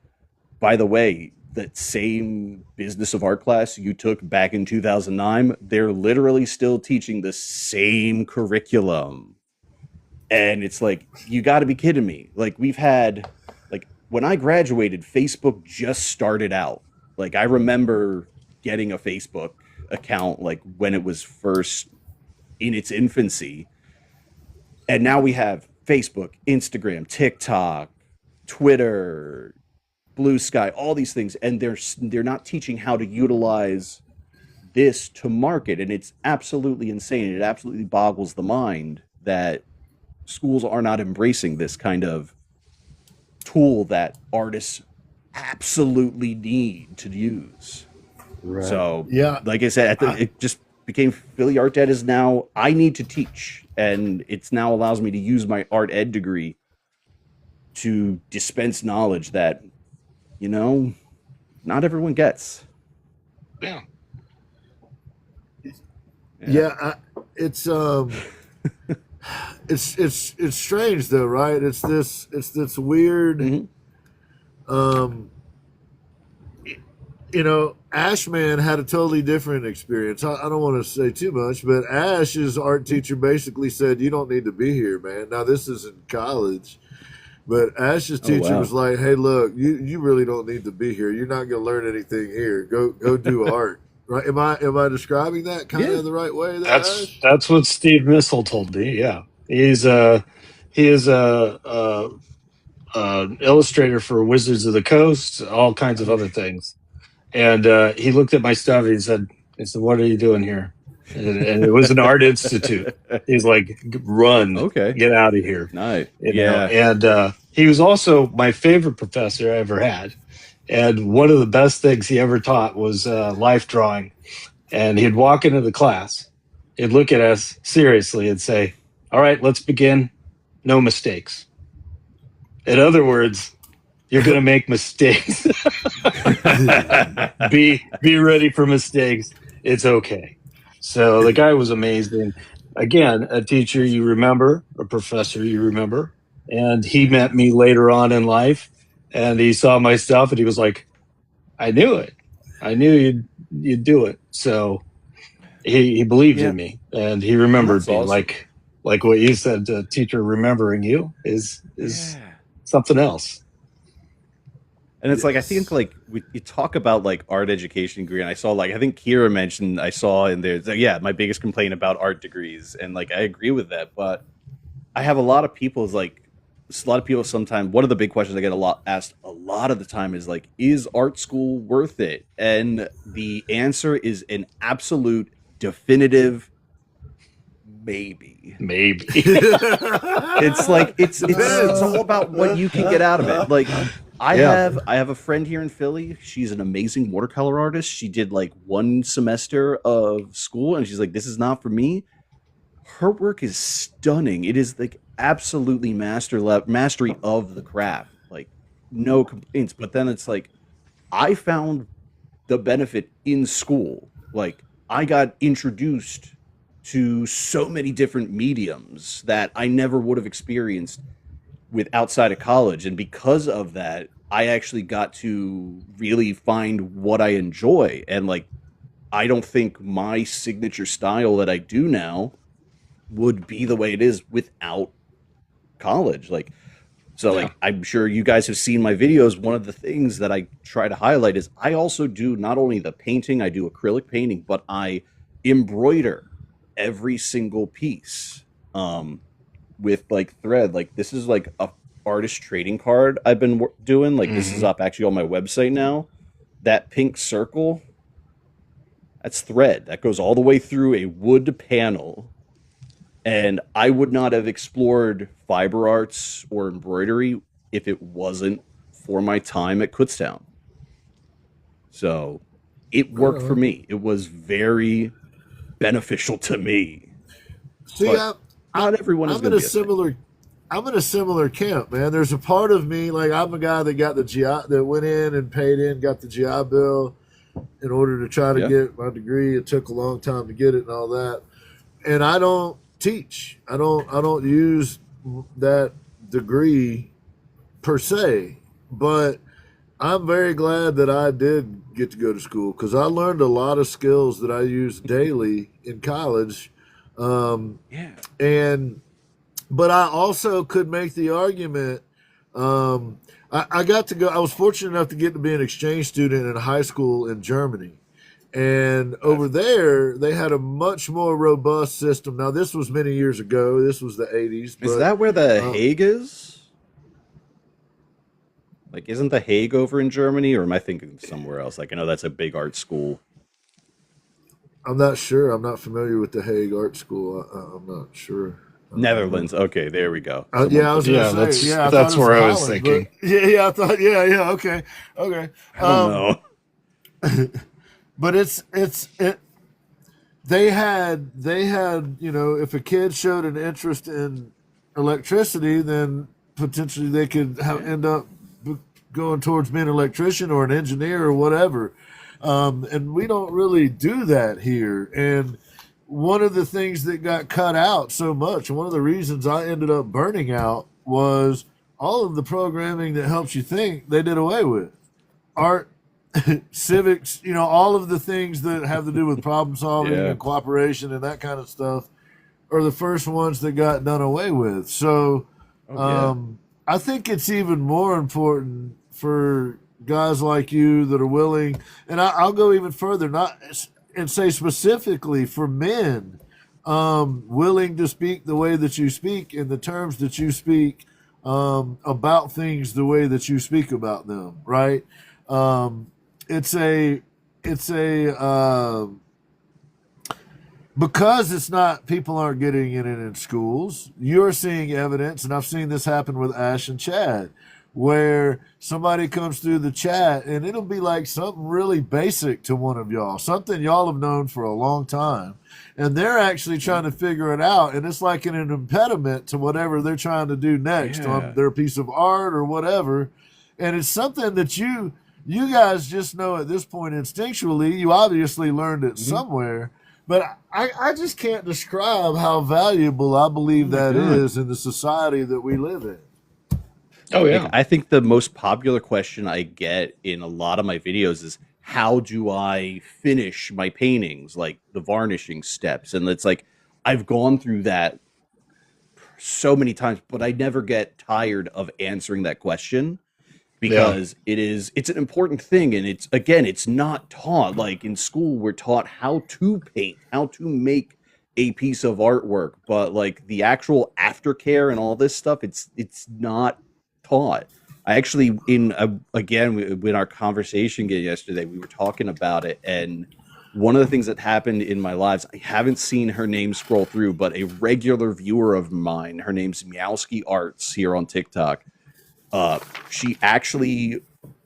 by the way, that same business of art class you took back in 2009, they're literally still teaching the same curriculum. And it's like, you got to be kidding me. Like we've had, like when I graduated, Facebook just started out. Like I remember getting a Facebook account like when it was first in its infancy. And now we have Facebook, Instagram, TikTok, Twitter, Blue Sky, all these things, and they're not teaching how to utilize this to market, and it's absolutely insane. It absolutely boggles the mind that schools are not embracing this kind of tool that artists absolutely need to use. Right. So, yeah, like I said, it just became Philly Art Dad is now I need to teach, and it's now allows me to use my art ed degree to dispense knowledge that, you know, not everyone gets. Yeah. Yeah, it's it's strange though, right? It's this weird, you know, Ashman had a totally different experience. I don't want to say too much, but Ash's art teacher basically said, "You don't need to be here, man." Now this is in college. But Ash's teacher was like, "Hey, look, you really don't need to be here. You're not going to learn anything here. Go do art." Right? Am I describing that kind of the right way? That's what Steve Missel told me. Yeah, he is a illustrator for Wizards of the Coast, all kinds of other things. And he looked at my stuff and he said, "What are you doing here?" And it was an art institute. He's like, "Run, get out of here." Nice. You know? And he was also my favorite professor I ever had. And one of the best things he ever taught was life drawing. And he'd walk into the class, he'd look at us seriously and say, "All right, let's begin. No mistakes." In other words, you're going to make mistakes. Be ready for mistakes. It's okay. So the guy was amazing. Again, a teacher you remember, a professor you remember. And he met me later on in life, and he saw my stuff, and he was like, "I knew it. I knew you'd do it." So he believed in me, and he remembered me. Awesome. Like what you said, the teacher remembering you is something else. And it's like, I think like you talk about like art education degree, and I saw like, I think Kira mentioned, I saw in there, like, my biggest complaint about art degrees. And like, I agree with that, but I have a lot of people sometimes, one of the big questions I get asked a lot of the time is like, is art school worth it? And the answer is an absolute definitive maybe. It's like, it's all about what you can get out of it. Like, I have a friend here in Philly. She's an amazing watercolor artist. She did like 1 semester of school, and she's like, "This is not for me." Her work is stunning. It is like absolutely mastery of the craft. Like no complaints. But then it's like I found the benefit in school. Like I got introduced to so many different mediums that I never would have experienced with outside of college, and because of that I actually got to really find what I enjoy. And like I don't think my signature style that I do now would be the way it is without college. Like so like I'm sure you guys have seen my videos. One of the things that I try to highlight is I also do not only the painting, I do acrylic painting, but I embroider every single piece with like thread. Like this is like a artist trading card I've been doing. Like this is up actually on my website now. That pink circle, that's thread that goes all the way through a wood panel. And I would not have explored fiber arts or embroidery if it wasn't for my time at Kutztown. So it worked for me. It was very beneficial to me. See, not everyone is going to be similar. I'm in a similar camp, man. There's a part of me, like I'm a guy that got the GI, that went in and paid in, got the GI Bill in order to try to get my degree. It took a long time to get it and all that. And I don't teach. I don't use that degree per se, but I'm very glad that I did get to go to school because I learned a lot of skills that I use daily in college. But I also could make the argument. I got to go. I was fortunate enough to get to be an exchange student in high school in Germany. And over there, they had a much more robust system. Now, this was many years ago. This was the 80s. Is that where the Hague is? Like, isn't the Hague over in Germany, or am I thinking somewhere else? Like, I know that's a big art school. I'm not sure. I'm not familiar with the Hague Art School. I'm not sure. Netherlands. Okay, there we go. I was going to say. That's where I was thinking. I thought. Okay. I don't know. But they had, if a kid showed an interest in electricity, then potentially they could end up going towards being an electrician or an engineer or whatever. And we don't really do that here. And one of the things that got cut out so much, and one of the reasons I ended up burning out, was all of the programming that helps you think, they did away with. Art, civics, all of the things that have to do with problem solving and cooperation and that kind of stuff are the first ones that got done away with. So I think it's even more important for guys like you that are willing, and I'll go even further, and say specifically for men, willing to speak the way that you speak in the terms that you speak about things the way that you speak about them, right? Because it's not, people aren't getting it in schools, you're seeing evidence, and I've seen this happen with Ash and Chad, where somebody comes through the chat and it'll be like something really basic to one of y'all, something y'all have known for a long time, and they're actually trying to figure it out, and it's like an impediment to whatever they're trying to do next on their piece of art or whatever. And it's something that you guys just know at this point instinctually. You obviously learned it somewhere, but I just can't describe how valuable I believe that is in the society that we live in. Oh, yeah. Like, I think the most popular question I get in a lot of my videos is, how do I finish my paintings? Like the varnishing steps. And it's like, I've gone through that so many times, but I never get tired of answering that question because it's an important thing. And it's not taught. Like in school, we're taught how to paint, how to make a piece of artwork, but like the actual aftercare and all this stuff, it's not taught. I actually, in our conversation yesterday, we were talking about it, and one of the things that happened in my lives, I haven't seen her name scroll through, but a regular viewer of mine, her name's Meowski Arts here on TikTok. She actually,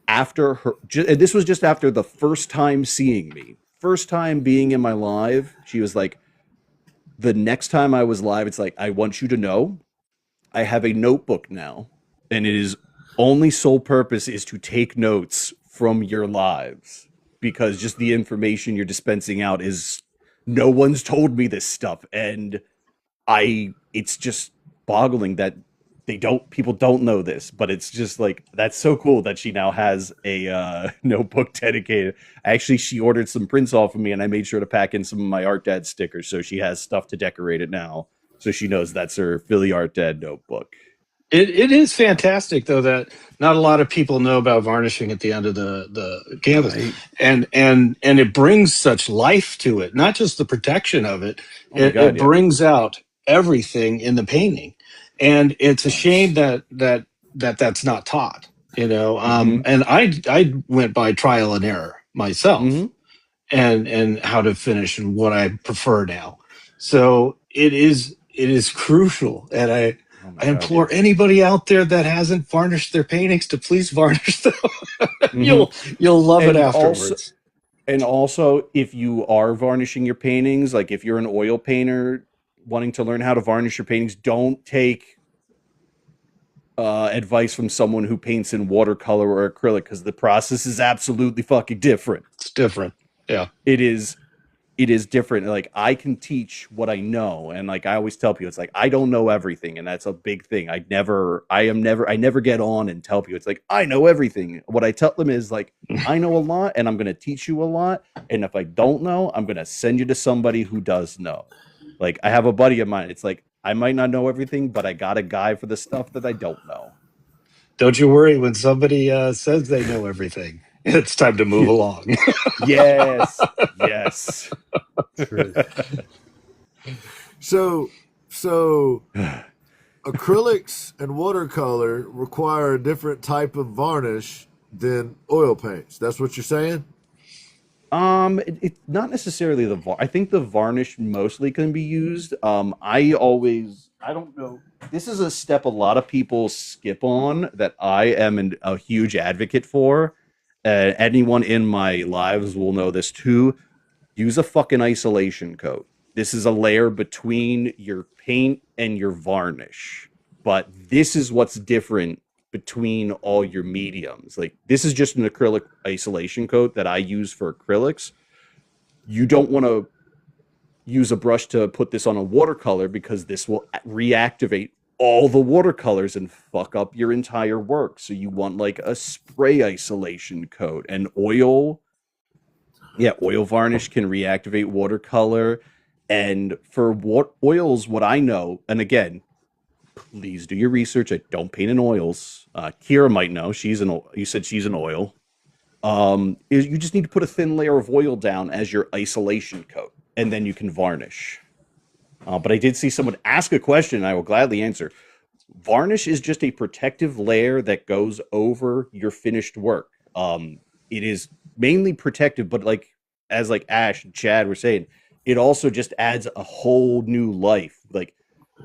after her, and this was just after the first time seeing me, first time being in my live, she was like, the next time I was live, it's like, I want you to know I have a notebook now, and it is only sole purpose is to take notes from your lives, because just the information you're dispensing out is, no one's told me this stuff, and it's just boggling that people don't know this, but it's just like, that's so cool that she now has a notebook dedicated. Actually, she ordered some prints off of me, and I made sure to pack in some of my Art Dad stickers, so she has stuff to decorate it now, so she knows that's her Philly Art Dad notebook. It is fantastic, though, that not a lot of people know about varnishing at the end of the canvas, right. and it brings such life to it. Not just the protection of it; it brings out everything in the painting, and it's a shame that's not taught. You know, and I went by trial and error myself, and how to finish and what I prefer now. So it is crucial, and I implore anybody out there that hasn't varnished their paintings to please varnish them. You'll love it afterwards. And also, if you are varnishing your paintings, like if you're an oil painter wanting to learn how to varnish your paintings, don't take advice from someone who paints in watercolor or acrylic, because the process is absolutely fucking different. It's different. Yeah. It is different. Like, I can teach what I know, and like I always tell people, it's like, I don't know everything, and that's a big thing. I never get on and tell people it's like I know everything. What I tell them is like, I know a lot, and I'm going to teach you a lot, and if I don't know, I'm going to send you to somebody who does know. Like, I have a buddy of mine, it's like, I might not know everything, but I got a guy for the stuff that I don't know. Don't you worry when somebody says they know everything. It's time to move along. Yes. So acrylics and watercolor require a different type of varnish than oil paints. That's what you're saying? It's not necessarily I think the varnish mostly can be used. I don't know. This is a step a lot of people skip on that I am a huge advocate for. Anyone in my lives will know this too. Use a fucking isolation coat. This is a layer between your paint and your varnish. But this is what's different between all your mediums. Like, this is just an acrylic isolation coat that I use for acrylics. You don't want to use a brush to put this on a watercolor, because this will reactivate all the watercolors and fuck up your entire work. So you want like a spray isolation coat. And oil varnish can reactivate watercolor. And for oils, what I know, and again, please do your research. I don't paint in oils. Kira might know. You said she's an oil. You just need to put a thin layer of oil down as your isolation coat, and then you can varnish. But I did see someone ask a question, and I will gladly answer. Varnish is just a protective layer that goes over your finished work. It is mainly protective, but as Ash and Chad were saying, it also just adds a whole new life. Like,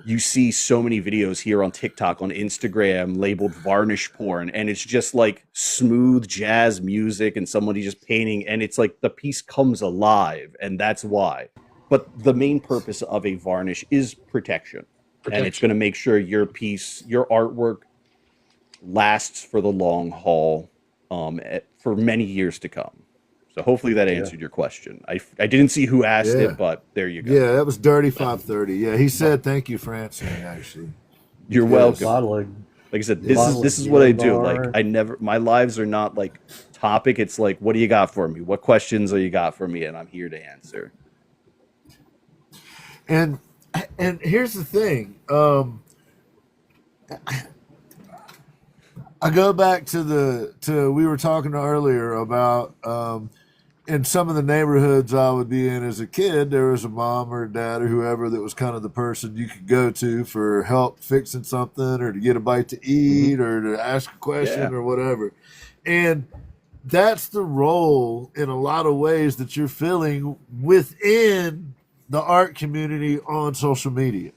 you see so many videos here on TikTok, on Instagram, labeled varnish porn, and it's just like smooth jazz music and somebody just painting, and it's like the piece comes alive, and that's why. But the main purpose of a varnish is protection. And it's going to make sure your piece, your artwork, lasts for the long haul, for many years to come. So hopefully that answered your question. I didn't see who asked it, but there you go. Yeah, that was Dirty 530. Yeah, he said thank you for answering, actually. You're welcome. Like I said, this is what I do. Like, my lives are not like topic. It's like, what do you got for me? What questions are you got for me? And I'm here to answer. And here's the thing. I go back to we were talking earlier about in some of the neighborhoods I would be in as a kid, there was a mom or a dad or whoever that was kind of the person you could go to for help fixing something, or to get a bite to eat, or to ask a question or whatever. And that's the role in a lot of ways that you're filling within the art community on social media.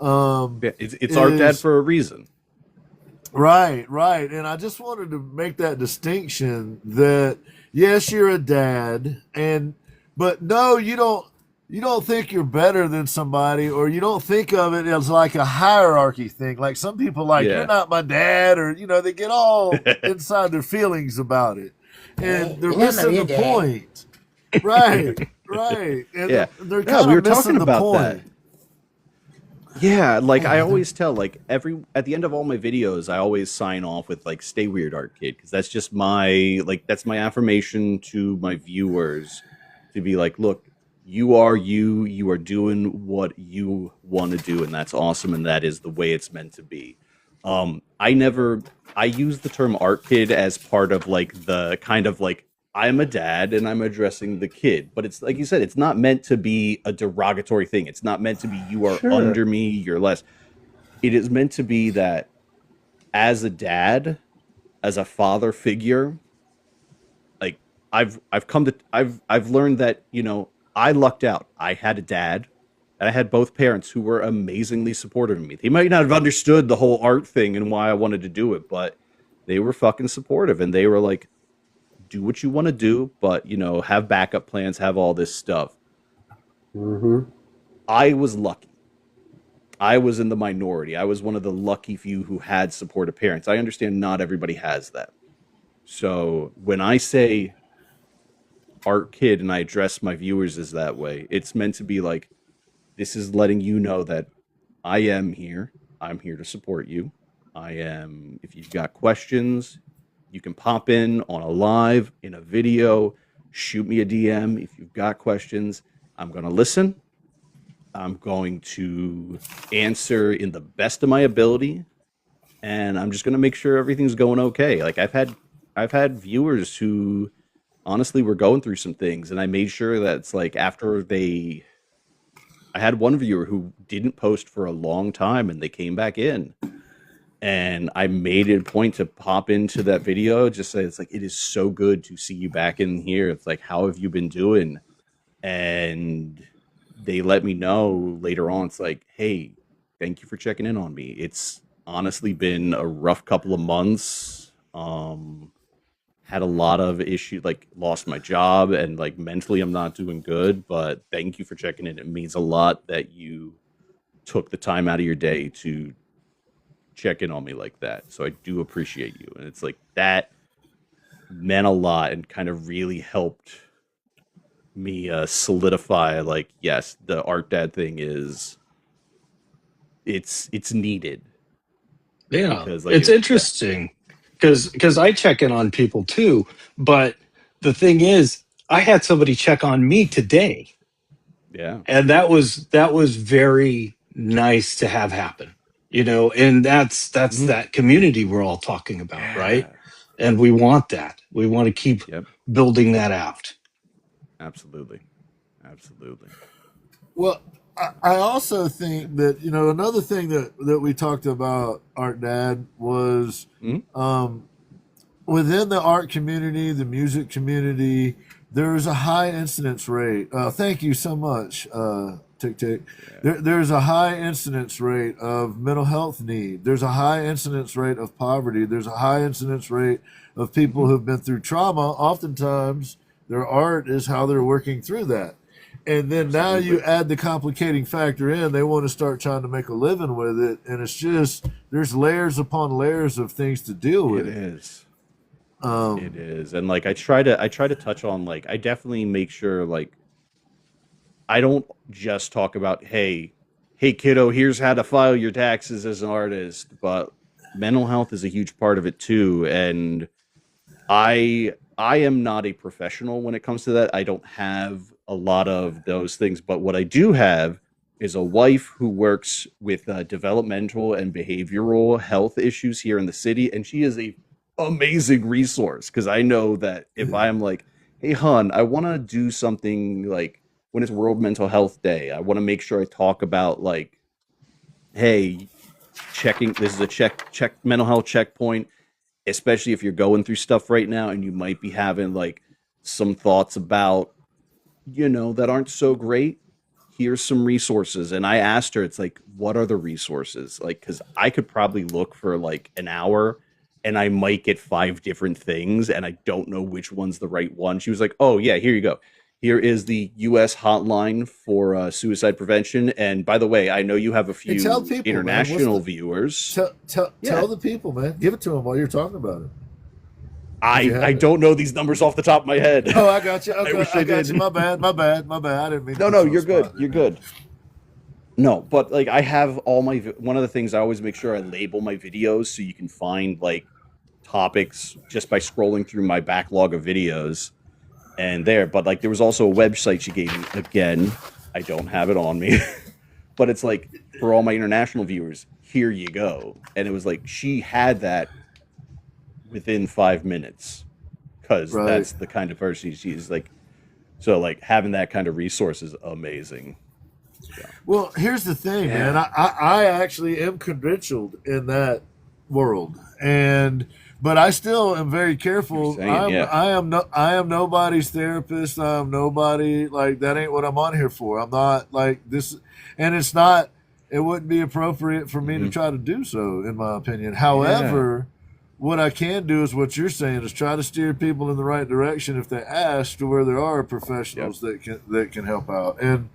It's Art Dad for a reason. Right, right. And I just wanted to make that distinction that yes, you're a dad, and but no, you don't think you're better than somebody, or you don't think of it as like a hierarchy thing. Like some people like, you're Yeah. not my dad, or they get all inside their feelings about it. And they're missing the point. Right, right. And Yeah. they're Yeah, kind we of were talking missing the about that. point. Yeah, like I Yeah, always tell, like at the end of all my videos, I always sign off with like "Stay weird, art kid," because that's just that's my affirmation to my viewers to be like, look, you are you, you are doing what you want to do, and that's awesome, and that is the way it's meant to be. I use the term art kid as part of like the kind of like I'm a dad and I'm addressing the kid. But it's like you said, it's not meant to be a derogatory thing. It's not meant to be you are Sure. under me, you're less. It is meant to be that as a dad, as a father figure, like I've learned that, I lucked out. I had a dad and I had both parents who were amazingly supportive of me. They might not have understood the whole art thing and why I wanted to do it, but they were fucking supportive and they were like, do what you want to do, but have backup plans, have all this stuff. Mm-hmm. I was lucky. I was in the minority. I was one of the lucky few who had supportive parents. I understand not everybody has that. So when I say art kid and I address my viewers as that way, it's meant to be like, this is letting you know that I am here. I'm here to support you. If you've got questions, you can pop in on a live, in a video, shoot me a DM. If you've got questions, I'm going to listen. I'm going to answer in the best of my ability. And I'm just going to make sure everything's going okay. Like I've had viewers who honestly were going through some things and I made sure that it's like I had one viewer who didn't post for a long time and they came back in. And I made it a point to pop into that video, just say, it's like, it is so good to see you back in here. It's like, how have you been doing? And they let me know later on, it's like, hey, thank you for checking in on me. It's honestly been a rough couple of months. Had a lot of issues, like lost my job and like mentally I'm not doing good, but thank you for checking in. It means a lot that you took the time out of your day to check in on me like that. So I do appreciate you. And it's like that meant a lot and kind of really helped me solidify like, yes, the art dad thing is it's needed. Yeah, Because like it's interesting because I check in on people too, but the thing is, I had somebody check on me today, yeah. and that was very nice to have happen, and that's Mhm. that community we're all talking about, right? Yeah. And we want that. We want to keep Yep. building that out. Absolutely. Absolutely. Well, I also think that another thing that we talked about, Art Dad, was Mhm. within the art community, the music community, there's a high incidence rate. Thank you so much, Tick Tick. Yeah. There's a high incidence rate of mental health need. There's a high incidence rate of poverty. There's a high incidence rate of people Mhm. who've been through trauma. Oftentimes, their art is how they're working through that. And then now you Absolutely. add the complicating factor in. They want to start trying to make a living with it, and it's just there's layers upon layers of things to deal It with. is. Um, It is. And like I try to touch on like I definitely make sure like I don't just talk about, hey kiddo, here's how to file your taxes as an artist, but mental health is a huge part of it too. And I am not a professional when it comes to that. I don't have a lot of those things, but what I do have is a wife who works with developmental and behavioral health issues here in the city, and she is a amazing resource because I know that if I'm like, hey hun, I want to do something like when it's World Mental Health Day, I want to make sure I talk about like, hey, checking this is a check mental health checkpoint, especially if you're going through stuff right now and you might be having like some thoughts about, that aren't so great. here's some resources. And I asked her, it's like, what are the resources? Like, because I could probably look for like an hour and I might get 5 different things and I don't know which one's the right one. She was like, oh yeah, here you go. Here is the U.S. hotline for suicide prevention. And by the way, I know you have a few international viewers. Tell the people, man. Give it to them while you're talking about it. I don't know these numbers off the top of my head. Oh, I got you. Okay, I got you. My bad. I didn't mean. No, you're good. You're good. No, but like I have all my one of the things I always make sure I label my videos so you can find like topics just by scrolling through my backlog of videos and there. But like there was also a website she gave me. Again, I don't have it on me, but it's like for all my international viewers, here you go. And it was like she had that within 5 minutes because that's the kind of person she's like. So like having that kind of resource is amazing. Yeah. Well, here's the thing, man. I actually am credentialed in that world, but I still am very careful. I am nobody's therapist. I'm nobody, like, that ain't what I'm on here for. I'm not like this, and it wouldn't be appropriate for me to try to do so, in my opinion. However, what I can do is what you're saying is try to steer people in the right direction if they ask, to where there are professionals that can help out. And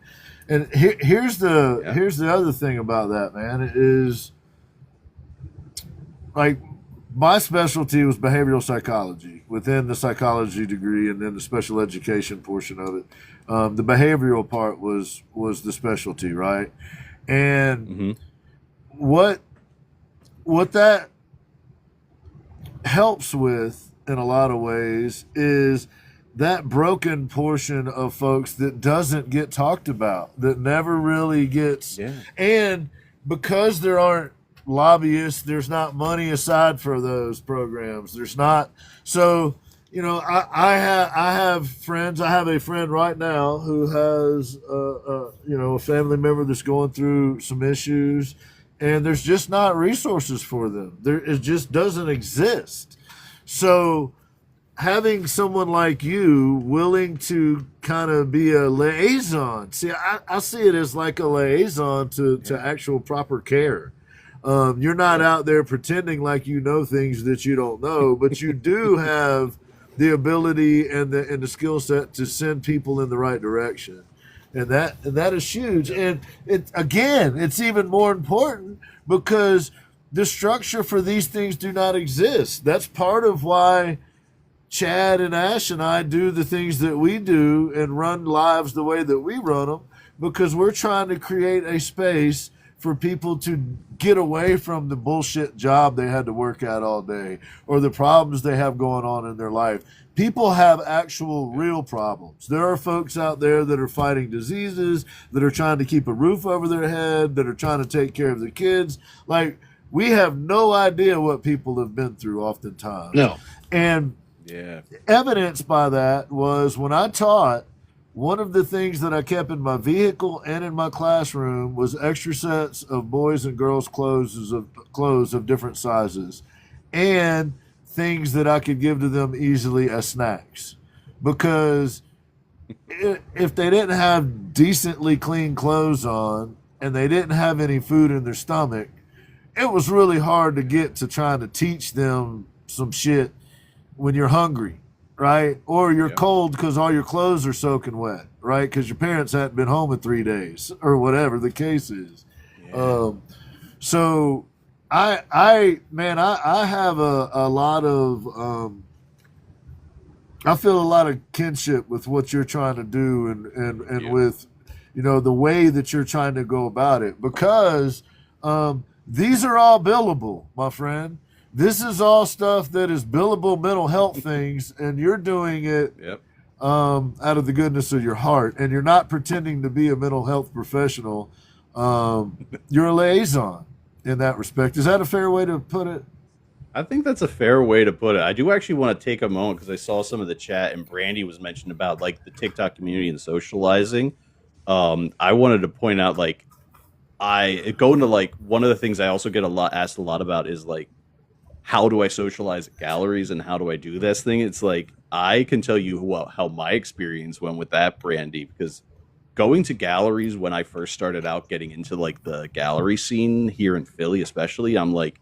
here's the other thing about that, man, is like my specialty was behavioral psychology within the psychology degree, and then the special education portion of it. The behavioral part was the specialty, right? And what that helps with in a lot of ways is that broken portion of folks that doesn't get talked about, that never really gets. And because there aren't lobbyists, there's not money aside for those programs. There's not. So, you know, I have friends. I have a friend right now who has a family member that's going through some issues, and there's just not resources for them. It just doesn't exist. So having someone like you willing to kind of be a liaison. See, I see it as like a liaison to actual proper care. You're not out there pretending like you know things that you don't know, but you do have the ability and the skill set to send people in the right direction. And that is huge. And it's even more important because the structure for these things do not exist. That's part of why Chad and Ash and I do the things that we do and run lives the way that we run them, because we're trying to create a space for people to get away from the bullshit job they had to work at all day, or the problems they have going on in their life. People have actual real problems. There are folks out there that are fighting diseases, that are trying to keep a roof over their head, that are trying to take care of their kids. Like, we have no idea what people have been through oftentimes. No. And evidence by that was when I taught, one of the things that I kept in my vehicle and in my classroom was extra sets of boys and girls clothes of different sizes, and things that I could give to them easily as snacks. Because if they didn't have decently clean clothes on and they didn't have any food in their stomach, it was really hard to get to trying to teach them some shit when you're hungry, right? Or you're cold because all your clothes are soaking wet, right? Because your parents hadn't been home in 3 days, or whatever the case is. So I have a lot of I feel a lot of kinship with what you're trying to do and with, you know, the way that you're trying to go about it, because these are all billable, my friend. This is all stuff that is billable mental health things, and you're doing it out of the goodness of your heart, and you're not pretending to be a mental health professional. You're a liaison in that respect. Is that a fair way to put it? I think that's a fair way to put it. I do actually want to take a moment because I saw some of the chat, and Brandy was mentioned about like the TikTok community and socializing. I wanted to point out, like, I go into like one of the things I also get asked a lot about is like, how do I socialize at galleries and how do I do this thing? It's like, I can tell you how my experience went with that, Brandy, because going to galleries when I first started out getting into like the gallery scene here in Philly, especially, I'm like,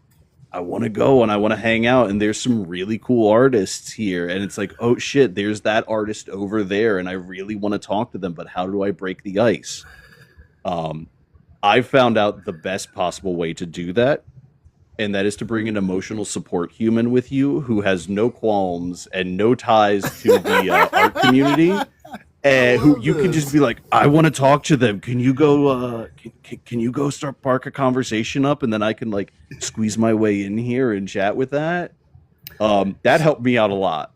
I want to go and I want to hang out, and there's some really cool artists here, and it's like, oh shit, there's that artist over there, and I really want to talk to them, but how do I break the ice? I found out the best possible way to do that, and that is to bring an emotional support human with you who has no qualms and no ties to the art community, and who you can just be like, I want to talk to them. Can you go? Can you go spark a conversation up, and then I can like squeeze my way in here and chat with that. That helped me out a lot.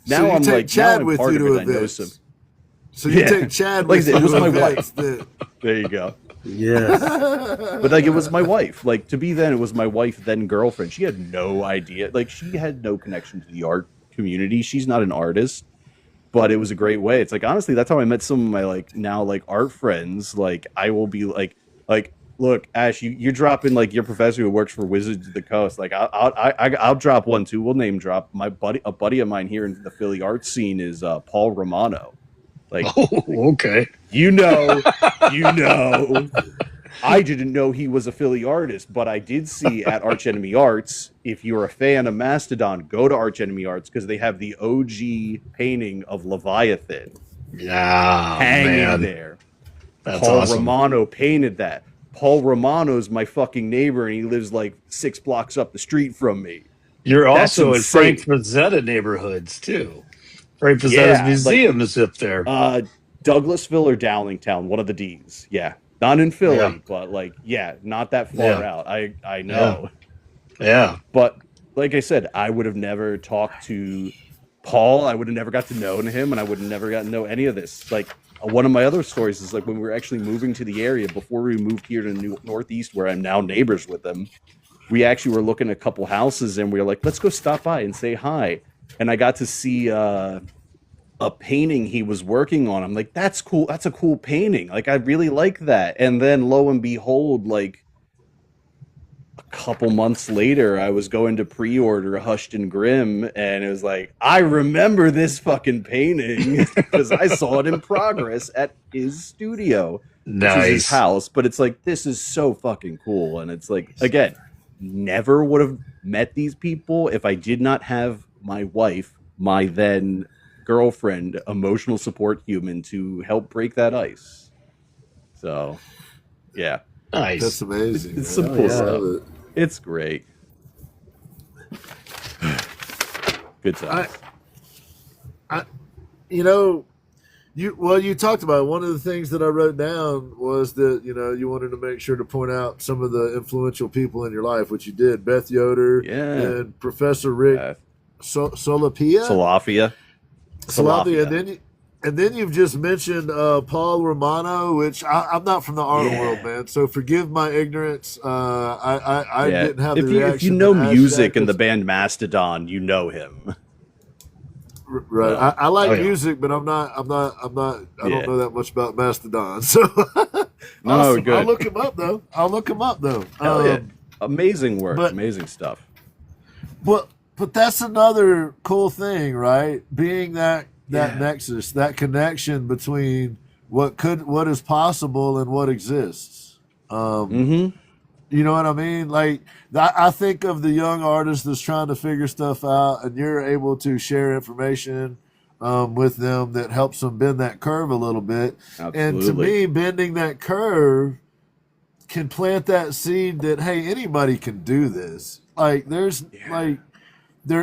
Now so I'm like, Chad now I'm with part you of to it. I know events. some. So you take Chad like with it you was to my events. wife. There you go. Yes. But like, it was my wife. Like, to be then, it was my wife, then girlfriend. She had no idea. Like, she had no connection to the art community. She's not an artist. But it was a great way. It's like, honestly, that's how I met some of my like now like art friends. Like, I will be like, look, Ash, you're dropping like your professor who works for Wizards of the Coast. Like, I'll drop one too. We'll name drop a buddy of mine here in the Philly art scene is Paul Romano. Like, okay, you know. I didn't know he was a Philly artist, but I did see at Arch Enemy Arts, if you're a fan of Mastodon, go to Arch Enemy Arts because they have the OG painting of Leviathan hanging there. That's Paul awesome. Romano painted that. Paul Romano's my fucking neighbor, and he lives like 6 blocks up the street from me. You're That's also insane. in Frank Frazetta neighborhoods, too. Frank Frazetta's museum is up there. Douglasville or Downingtown, one of the D's. Yeah. Not in Philly, but like, not that far out. I know. Yeah. But like I said, I would have never talked to Paul. I would have never got to know him, and I would have never got to know any of this. Like, one of my other stories is like when we were actually moving to the area, before we moved here to the Northeast, where I'm now neighbors with them, we actually were looking at a couple houses, and we were like, let's go stop by and say hi. And I got to see a painting he was working on. I'm like, that's cool. That's a cool painting. Like, I really like that. And then lo and behold, like a couple months later, I was going to pre-order Hushed and Grim, and it was like, I remember this fucking painting because I saw it in progress at his studio, which is his house. But it's like, this is so fucking cool. And it's like, again, never would have met these people if I did not have my wife, my then girlfriend, emotional support human, to help break that ice. So, yeah. Nice. That's amazing. It's some cool stuff. It's great. Good times. You talked about it. One of the things that I wrote down was that, you wanted to make sure to point out some of the influential people in your life, which you did. Beth Yoder and Professor Rick Salafia. And then you've just mentioned Paul Romano, which I'm not from the art world, man. So forgive my ignorance. I didn't have the reaction. If you know music and the band Mastodon, you know him. Right. I like music, but I don't know that much about Mastodon. So awesome. Good. I'll look him up though. Hell yeah. Amazing work. Amazing stuff. But that's another cool thing, right? Being that nexus, that connection between what is possible and what exists. You know what I mean? Like, I think of the young artist that's trying to figure stuff out, and you're able to share information with them that helps them bend that curve a little bit. Absolutely. And to me, bending that curve can plant that seed that, hey, anybody can do this. Like, there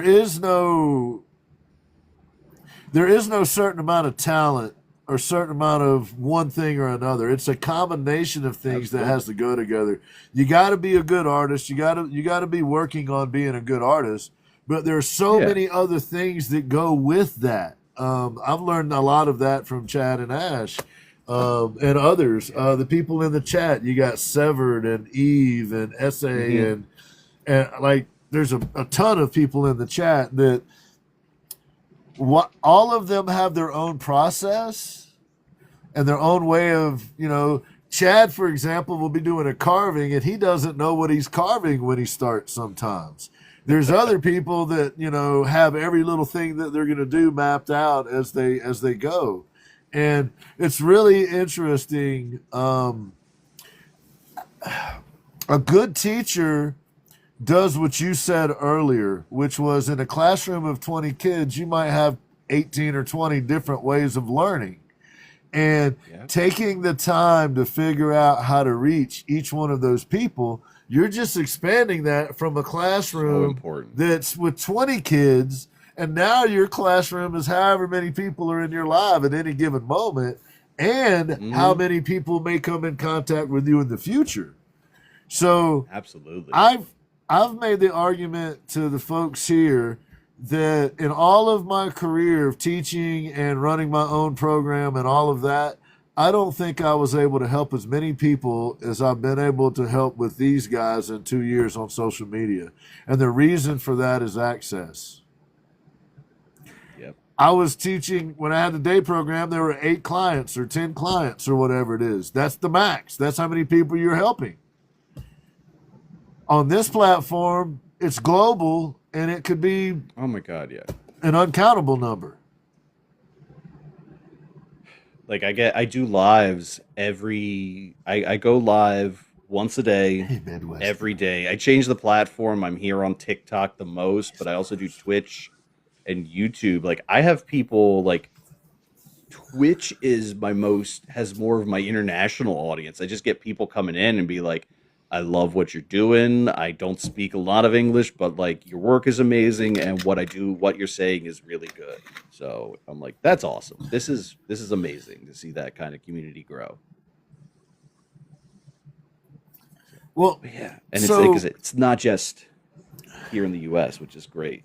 is no certain amount of talent or certain amount of one thing or another. It's a combination of things that has to go together. You got to be a good artist. You got to be working on being a good artist. But there's so many other things that go with that. I've learned a lot of that from Chad and Ash and others. The people in the chat, you got Severed and Eve and S.A. and like there's a ton of people in the chat that all of them have their own process and their own way of, Chad, for example, will be doing a carving and he doesn't know what he's carving when he starts sometimes. There's other people that, have every little thing that they're going to do mapped out as they go. And it's really interesting. A good teacher does what you said earlier, which was in a classroom of 20 kids, you might have 18 or 20 different ways of learning. And taking the time to figure out how to reach each one of those people, you're just expanding that from a classroom that's with 20 kids. And now your classroom is however many people are in your life at any given moment, and how many people may come in contact with you in the future. So absolutely, I've made the argument to the folks here that in all of my career of teaching and running my own program and all of that, I don't think I was able to help as many people as I've been able to help with these guys in 2 years on social media. And the reason for that is access. Yep. I was teaching, when I had the day program, there were 8 clients or 10 clients or whatever it is. That's the max. That's how many people you're helping. On this platform, it's global, and it could be, oh my God, yeah, an uncountable number. Like I do lives I go live once a day, every day. I change the platform. I'm here on TikTok the most, but I also do Twitch and YouTube. Like I have people like Twitch has more of my international audience. I just get people coming in and be like, I love what you're doing. I don't speak a lot of English, but like your work is amazing, and what you're saying is really good. So I'm like, that's awesome. This is amazing to see that kind of community grow. Well, yeah, and it's not just here in the U.S., which is great.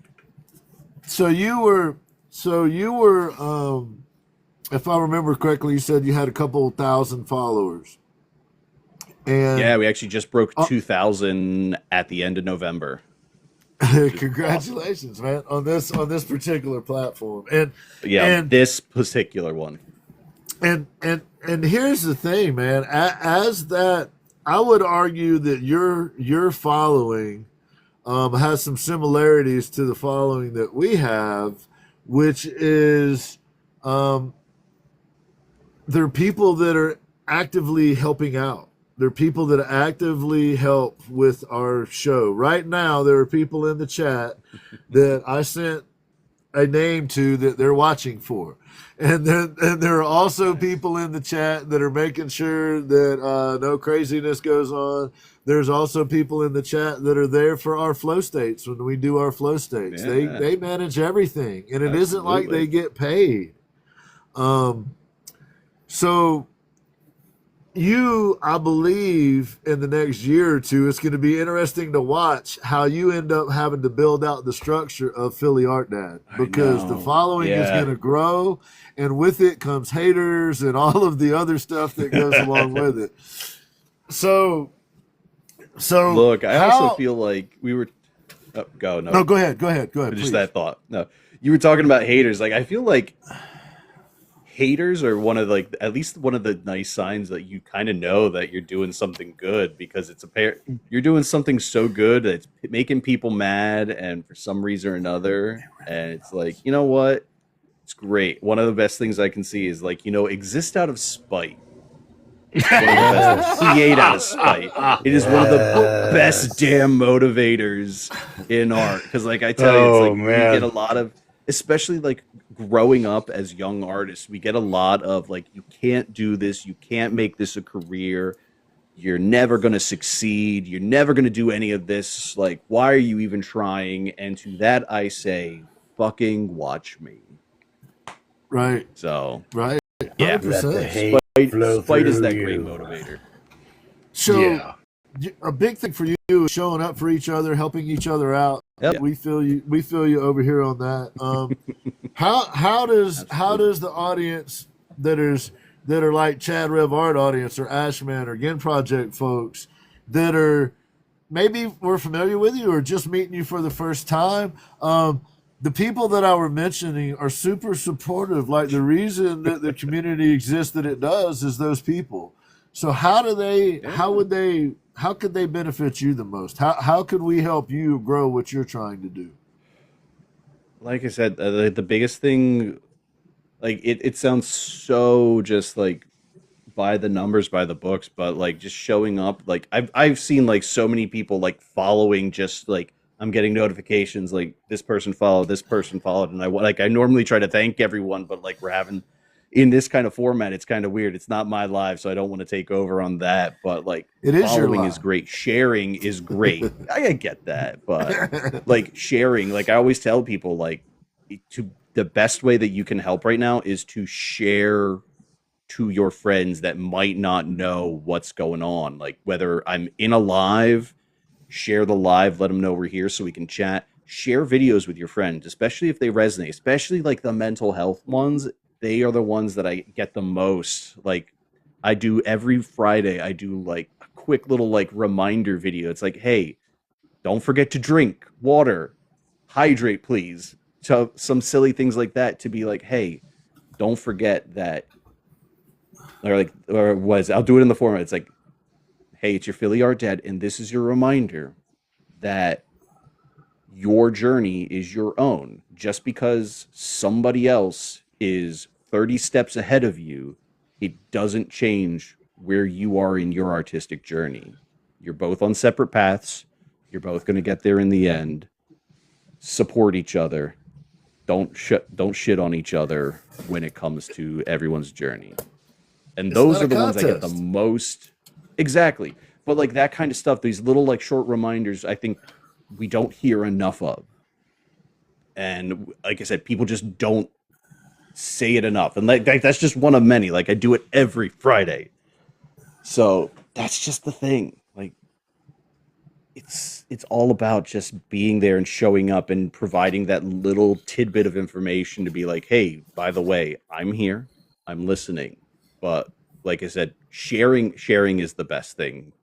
So you were, if I remember correctly, you said you had a couple thousand followers. And yeah, we actually just broke 2,000 at the end of November. Congratulations, man, on this particular platform. And this particular one. And here's the thing, man. As that, I would argue that your following has some similarities to the following that we have, which is there are people that are actively helping out. There are people that actively help with our show. Right now, there are people in the chat that I sent a name to that they're watching for. And there are also people in the chat that are making sure that no craziness goes on. There's also people in the chat that are there for our flow states when we do our flow states. Yeah. They manage everything, and it Absolutely. Isn't like they get paid. So I believe in the next year or two, it's going to be interesting to watch how you end up having to build out the structure of Philly Art Dad, because the following is going to grow, and with it comes haters and all of the other stuff that goes along with it. So look, I also feel like we were. Oh, go ahead. Just please. That thought. No, you were talking about haters. Like I feel like haters are at least one of the nice signs that you kind of know that you're doing something good, because you're doing something so good that it's making people mad, and for some reason or another, and it's like, you know what? It's great. One of the best things I can see is exist out of spite. Create out of spite. It is one of the best damn motivators in art, because I tell you, it's we get a lot of, especially growing up as young artists, we get a lot of you can't do this, you can't make this a career, you're never going to succeed, you're never going to do any of this, why are you even trying? And to that I say, fucking watch me. Right. So right. 100%. Spite is that great motivator. So a big thing for you is showing up for each other, helping each other out. Yep. We feel you over here on that. How does the audience that are like Chad Rev Art audience or Ashman or Ginn Project folks that are maybe we're familiar with you or just meeting you for the first time, the people that I were mentioning are super supportive. The reason that the community exists that it does is those people. So how could they benefit you the most? How could we help you grow what you're trying to do? Like I said, the biggest thing Like it sounds so just like by the numbers, by the books, but like just showing up. Like I've seen like so many people like following, just like I'm getting notifications like this person followed, and I normally try to thank everyone, but like we're having in this kind of format, it's kind of weird. It's not my live, so I don't want to take over on that. But like It is your following is life. great, sharing is great. I get that, but like sharing, like I always tell people, like to the best way that you can help right now is to share to your friends that might not know what's going on. Like whether I'm in a live, share the live, let them know we're here so we can chat. Share videos with your friends, especially if they resonate, especially like the mental health ones. They are the ones that I get the most. Like I do every Friday, I do like a quick little like reminder video. It's like, hey, don't forget to drink water, hydrate, please. So some silly things like that to be like, hey, don't forget that, I'll do it in the format. It's like, hey, it's your Philly Art Dad, and this is your reminder that your journey is your own. Just because somebody else is 30 steps ahead of you, it doesn't change where you are in your artistic journey. You're both on separate paths. You're both going to get there in the end. Support each other. Don't shit on each other when it comes to everyone's journey. And It's those not are a the ones I get the contest. most. Exactly. But like that kind of stuff, these little like short reminders, I think we don't hear enough of. And like I said, people just don't say it enough. And like that's just one of many. Like I do it every Friday. So that's just the thing. Like it's all about just being there and showing up and providing that little tidbit of information to be like, hey, by the way, I'm here, I'm listening. But like I said, sharing is the best thing.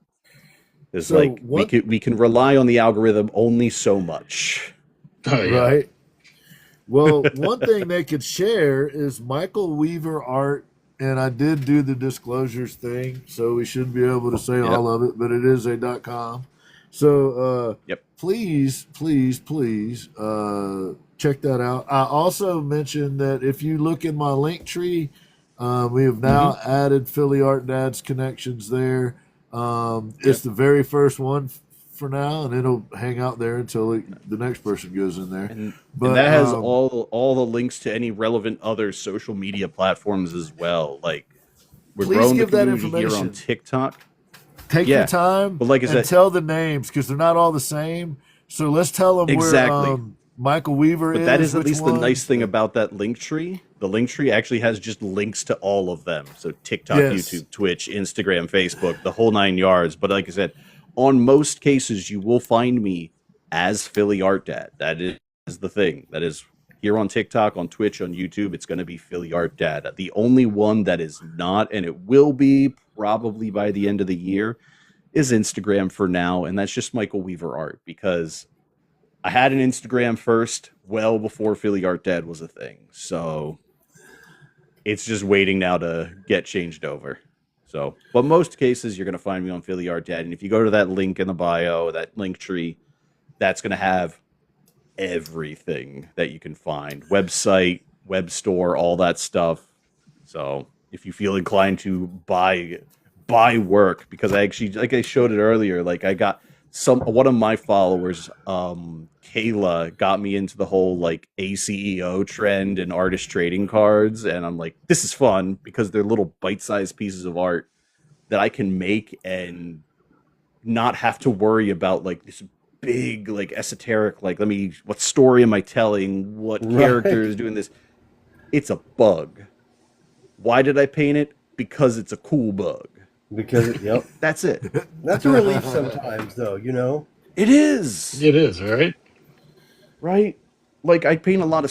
Is So like what? we can rely on the algorithm only so much. Oh yeah. Right. Well, one thing they could share is Mikeweaverart, and I did do the disclosures thing, so we should be able to say Yep. all of it, but it is a .com. So Yep. please, please, please check that out. I also mentioned that if you look in my link tree, we have Mm-hmm. now added Philly Art Dad's connections there. It's Yep. the very first one for now, and it'll hang out there until the next person goes in there. And But that has all the links to any relevant other social media platforms as well. Like we're please growing the give that community here on information. TikTok. Take your Yeah. time But like I and said, tell the names because they're not all the same. So let's tell them where exactly. Michael Weaver But that is, is at which least the nice ones. thing about that link tree. The link tree actually has just links to all of them. So TikTok, Yes. YouTube, Twitch, Instagram, Facebook, the whole nine yards. But like I said, on most cases, you will find me as Philly Art Dad. That is the thing. That is here on TikTok, on Twitch, on YouTube. It's going to be Philly Art Dad. The only one that is not, and it will be probably by the end of the year, is Instagram for now. And that's just Mikeweaverart because I had an Instagram first, well before Philly Art Dad was a thing. So it's just waiting now to get changed over. So, but most cases you're going to find me on Philly Art Dad, and if you go to that link in the bio, that link tree, that's going to have everything that you can find: website, web store, all that stuff. So if you feel inclined to buy work, because I actually, like I showed it earlier, like I got one of my followers, Kayla, got me into the whole like ACEO trend and artist trading cards, and I'm like, this is fun because they're little bite-sized pieces of art that I can make and not have to worry about like this big like esoteric, like, what story am I telling, what character is doing this. It's a bug. Why did I paint it? Because it's a cool bug. Because, yep. That's it. That's a relief sometimes, though, you know? It is. It is, right? Right? Like I paint a lot of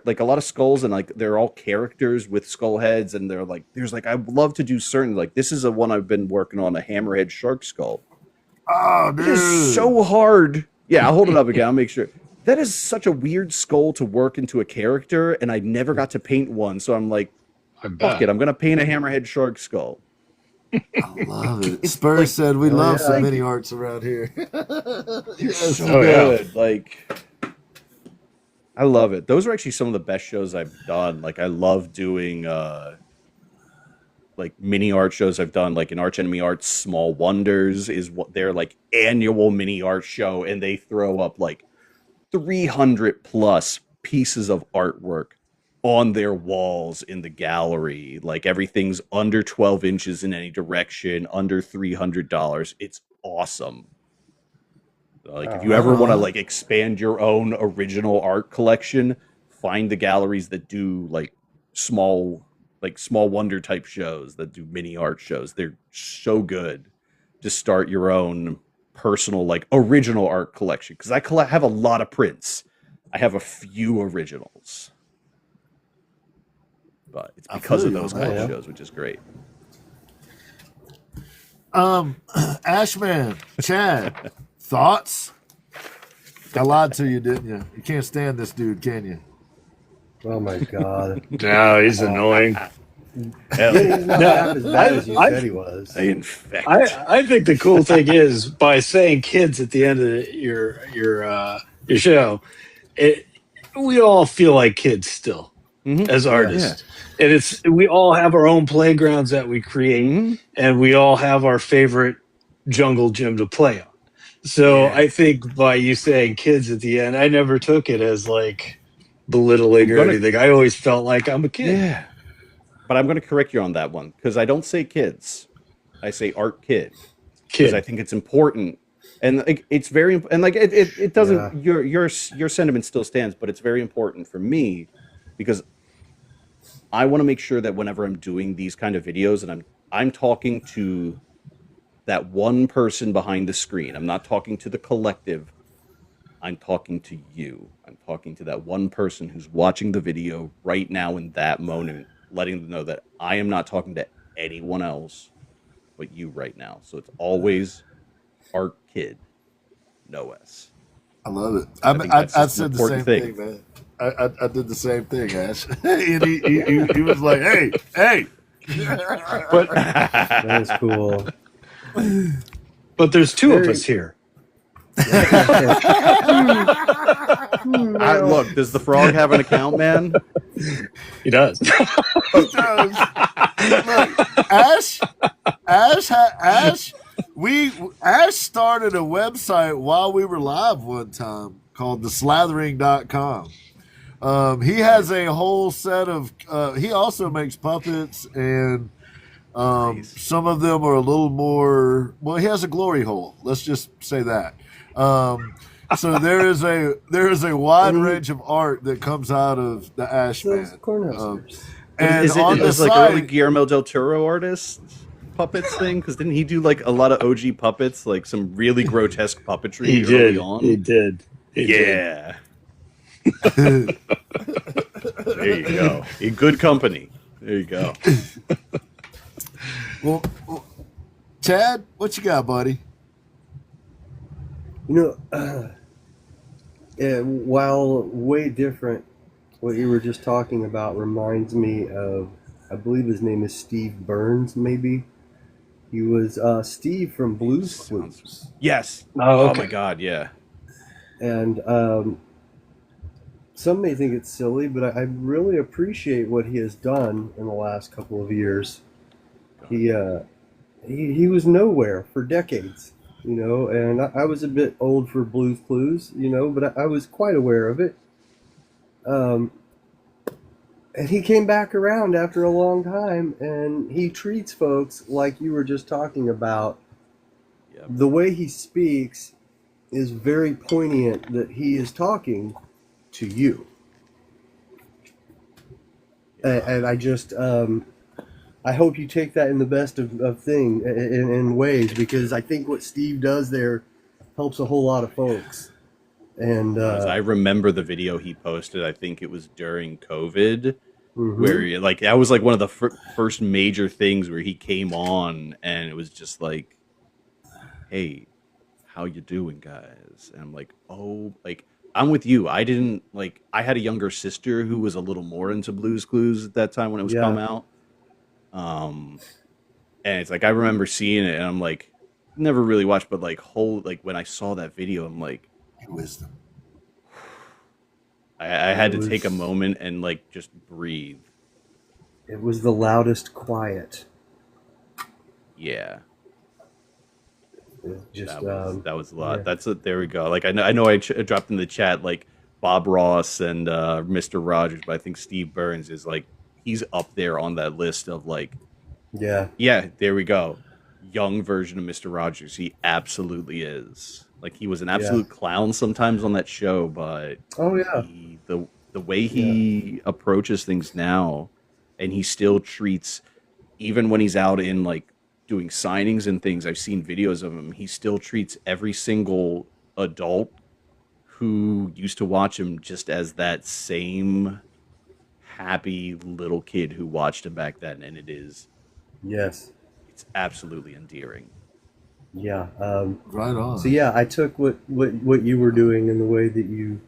like a lot of skulls, and like they're all characters with skull heads, and they're like, there's like, I would love to do certain, like this is a one I've been working on, a hammerhead shark skull. Oh, It is dude. so hard. Yeah, I'll hold it up again. I'll make sure. That is such a weird skull to work into a character, and I never got to paint one. So I'm like, I fuck it, bet. I'm gonna paint a hammerhead shark skull. I love it. It's Spurs like, said we Oh, love some yeah. mini arts around here. they're Yes. so Oh, yeah. good. Like I love it. Those are actually some of the best shows I've done. Like I love doing like mini art shows I've done, like in Arch Enemy Art's Small Wonders is what their like annual mini art show, and they throw up like 300 plus pieces of artwork on their walls in the gallery. Like everything's under 12 inches in any direction, under $300. It's awesome. Like if you ever want to like expand your own original art collection, find the galleries that do small small wonder type shows, that do mini art shows. They're so good to start your own personal like original art collection, because have a lot of prints. I have a few originals, but it's because of those kind of shows, which is great. Ashman, Chad, thoughts? I lied to you, didn't you? You can't stand this dude, can you? Oh my god! No, he's annoying. He's not half as bad as you said he was. I think the cool thing is, by saying kids at the end of your show, we all feel like kids still as artists. Yeah. And we all have our own playgrounds that we create, and we all have our favorite jungle gym to play on. So I think by you saying kids at the end, I never took it as like belittling or anything. I always felt like I'm a kid. Yeah. But I'm going to correct you on that one, because I don't say kids. I say art kid. Because I think it's important. And like, it's very, and like it doesn't, your sentiment still stands, but it's very important for me, because I want to make sure that whenever I'm doing these kind of videos and I'm talking to that one person behind the screen. I'm not talking to the collective. I'm talking to you. I'm talking to that one person who's watching the video right now in that moment, letting them know that I am not talking to anyone else but you right now. So it's always Art Kid, no S. I love it. I said the same thing, man. I did the same thing, Ash. And he was like, hey. But that's cool. But there's two of us here. Look, does the frog have an account, man? He does. He does. Look, Ash. Ash started a website while we were live one time called theslathering.com. He has a whole set of. He also makes puppets, and some of them are a little more. Well, he has a glory hole. Let's just say that. So there is a wide range of art that comes out of the Ash Man. And is it like early Guillermo del Toro artist puppets thing? Because didn't he do like a lot of OG puppets, like some really grotesque puppetry early on? He did. There you go. In good company. There you go. Well, Chad, what you got, buddy? You know, while way different, what you were just talking about reminds me of, I believe his name is Steve Burns, maybe. He was Steve from Blues Clues. Yes. Oh, my God, yeah. And some may think it's silly, but I really appreciate what he has done in the last couple of years. He was nowhere for decades, you know, and I was a bit old for Blues Clues, you know, but I was quite aware of it. And he came back around after a long time, and he treats folks like you were just talking about. Yep. The way he speaks is very poignant, that he is talking to you. And I just, I hope you take that in the best of thing in ways, because I think what Steve does there helps a whole lot of folks. And I remember the video he posted. I think it was during COVID, where like that was like one of the first major things where he came on, and it was just like, "Hey, how you doing, guys?" And I'm like, "Oh, like I'm with you." I didn't like. I had a younger sister who was a little more into Blues Clues at that time when it was come out. And it's like I remember seeing it, and I'm like, never really watched, but like when I saw that video, I'm like, wisdom. I had to take a moment and like just breathe. It was the loudest quiet. Yeah. Just that was a lot. Yeah. There we go. Like I know I dropped in the chat like Bob Ross and Mr. Rogers, but I think Steve Burns is like he's up there on that list of like yeah, there we go. Young version of Mr. Rogers. He absolutely is. Like he was an absolute clown sometimes on that show, but the way he approaches things now, and he still treats, even when he's out in like doing signings and things, I've seen videos of him, he still treats every single adult who used to watch him just as that same happy little kid who watched him back then, and it's absolutely endearing. Yeah. Right on. So yeah, I took what you were doing and the way that you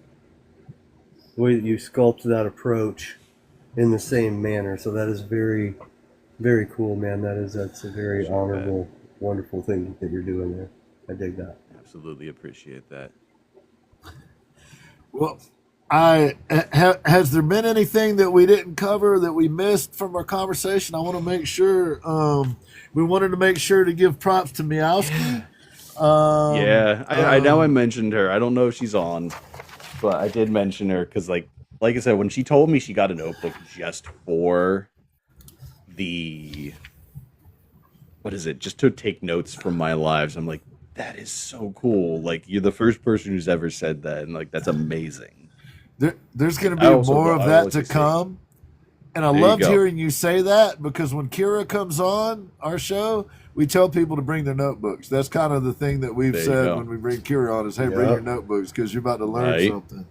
sculpt that approach in the same manner. So that is very, very cool, man. That's a very honorable, wonderful thing that you're doing there. I dig that. Absolutely appreciate that. Well, has there been anything that we didn't cover that we missed from our conversation? I want to make sure. We wanted to make sure to give props to Miowski. I know I mentioned her. I don't know if she's on, but I did mention her because, like I said, when she told me she got a notebook just for just to take notes from my lives, I'm like, that is so cool. Like, you're the first person who's ever said that, and like that's amazing. There's going to be more of that to come. And I loved hearing you say that, because when Kira comes on our show, we tell people to bring their notebooks. That's kind of the thing that we've said when we bring Kira on is, hey, bring your notebooks because you're about to learn something.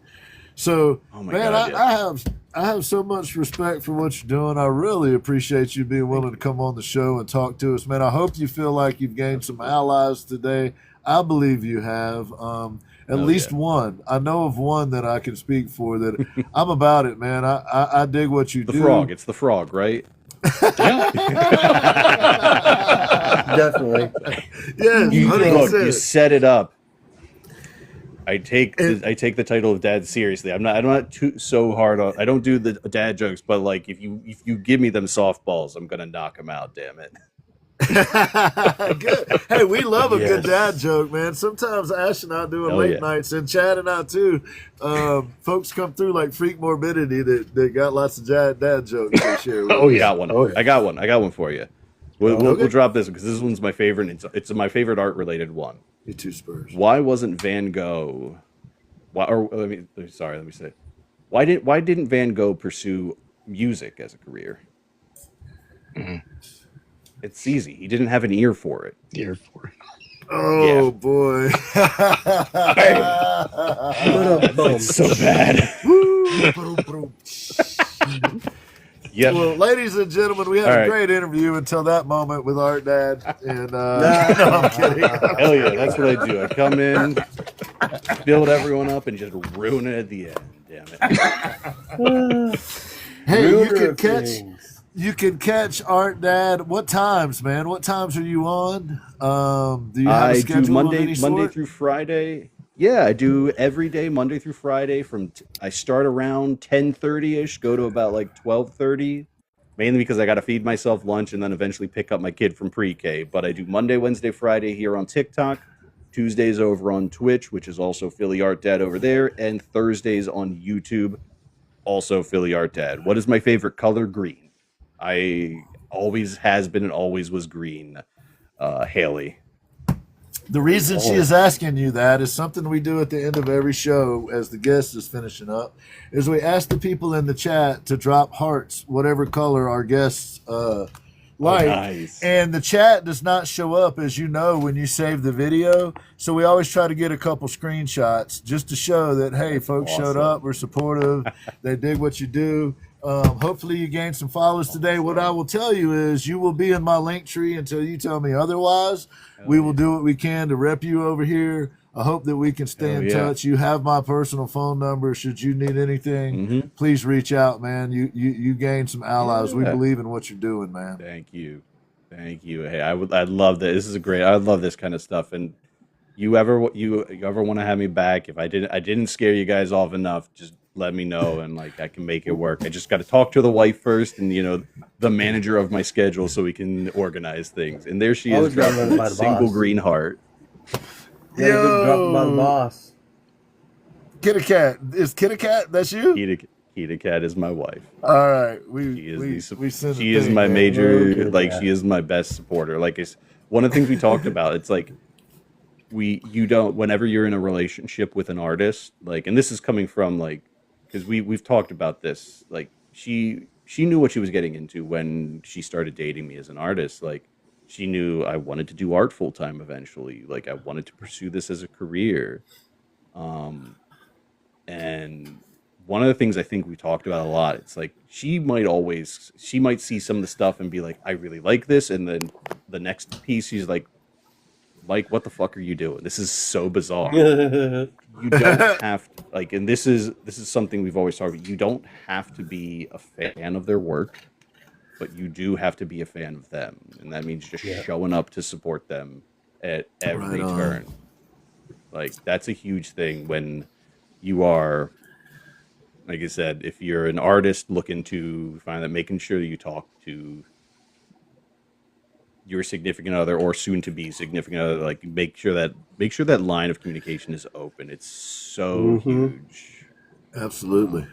So, I have so much respect for what you're doing. I really appreciate you being willing to come on the show and talk to us, man. I hope you feel like you've gained some allies today. I believe you have. At least one. I know of one that I can speak for that I'm about it, man. I dig what you do. The frog. It's the frog, right? Definitely. Yes, you set it up. I take the title of dad seriously. I'm not so hard on. I don't do the dad jokes, but like if you give me them softballs, I'm gonna knock them out. Damn it. Good. Hey, we love a good dad joke, man. Sometimes Ash and I doing late nights, and Chad and I too. Folks come through like Freak Morbidity that got lots of dad jokes to share with. I got one for you. We'll drop this because this one's my favorite. It's my favorite art related one. Me too, Spurs. Why wasn't Van Gogh? Let me say, why didn't Van Gogh pursue music as a career? Mm-hmm. It's easy. He didn't have an ear for it. Oh boy! It's so bad. Yep. Well, ladies and gentlemen, we had a great interview until that moment with Art Dad. And no, I'm kidding. Hell yeah, that's what I do. I come in, build everyone up, and just ruin it at the end. Damn it. Hey, you can catch Art Dad. What times, man? What times are you on? Do you have a schedule Monday through Friday. Yeah, I do every day, Monday through Friday. I start around 10:30ish, go to about like 12:30, mainly because I got to feed myself lunch and then eventually pick up my kid from pre-K. But I do Monday, Wednesday, Friday here on TikTok, Tuesdays over on Twitch, which is also Philly Art Dad over there, and Thursdays on YouTube, also Philly Art Dad. What is my favorite color? Green. I always has been and always was green. Haley. The reason she is asking you that is something we do at the end of every show as the guest is finishing up, is we ask the people in the chat to drop hearts, whatever color our guests like. Nice. And the chat does not show up, as you know, when you save the video. So we always try to get a couple screenshots just to show that, hey, folks showed up, we're supportive, they dig what you do. Hopefully you gain some followers today. What I will tell you is you will be in my link tree until you tell me otherwise. We will do what we can to rep you over here. I hope that we can stay in touch. You have my personal phone number. Should you need anything, please reach out, man. You gain some allies. We believe in what you're doing, man. Thank you. Hey, I'd love that. This is great. I love this kind of stuff. And you ever want to have me back? If I didn't scare you guys off enough, just let me know, and like I can make it work. I just got to talk to the wife first, and the manager of my schedule, so we can organize things. And there she is, dropping a single green heart. Yo, dropped by the boss. Kitty Cat, is Kitty Cat? That's you? Kitty Cat is my wife. All right, she is my major, like she is my best supporter. Like it's one of the things we talked about. It's like whenever you're in a relationship with an artist, like, and this is coming from like, because we've talked about this. Like she knew what she was getting into when she started dating me as an artist. Like she knew I wanted to do art full time eventually. Like I wanted to pursue this as a career. And one of the things I think we talked about a lot, it's like she might see some of the stuff and be like, I really like this, and then the next piece she's like, Mike, what the fuck are you doing? This is so bizarre. You don't have to, like, and this is something we've always talked about. You don't have to be a fan of their work, but you do have to be a fan of them, and that means just showing up to support them at every turn. Like that's a huge thing when you are, like I said, if you're an artist looking to find that, making sure that you talk to your significant other or soon to be significant other, like make sure that line of communication is open. It's so huge. Absolutely.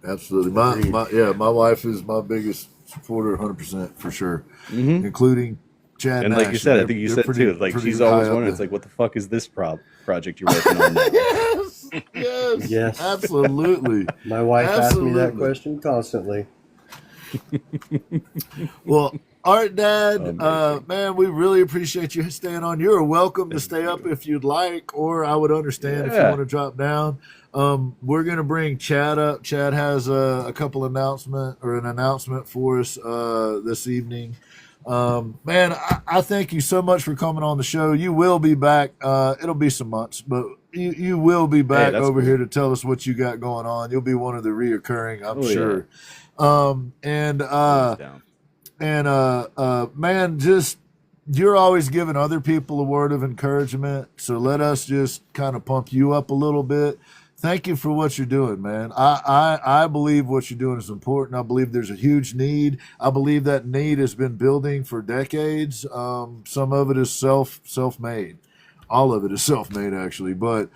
My wife is my biggest supporter, 100% for sure, including Chad. And Nash. like you said, I think you said too, like she's always wondering, it's like, what the fuck is this project you're working on now? Yes, absolutely. My wife asks me that question constantly. Well, Art Dad, man, we really appreciate you staying on. You're welcome to stay up if you'd like, or I would understand if you want to drop down. We're going to bring Chad up. Chad has an announcement for us this evening. Man, I thank you so much for coming on the show. You will be back. It'll be some months, but you will be back over here to tell us what you got going on. You'll be one of the reoccurring, I'm sure. Man, just you're always giving other people a word of encouragement. So let us just kind of pump you up a little bit. Thank you for what you're doing, man. I believe what you're doing is important. I believe there's a huge need. I believe that need has been building for decades. Some of it is self-made. All of it is self-made, actually. But,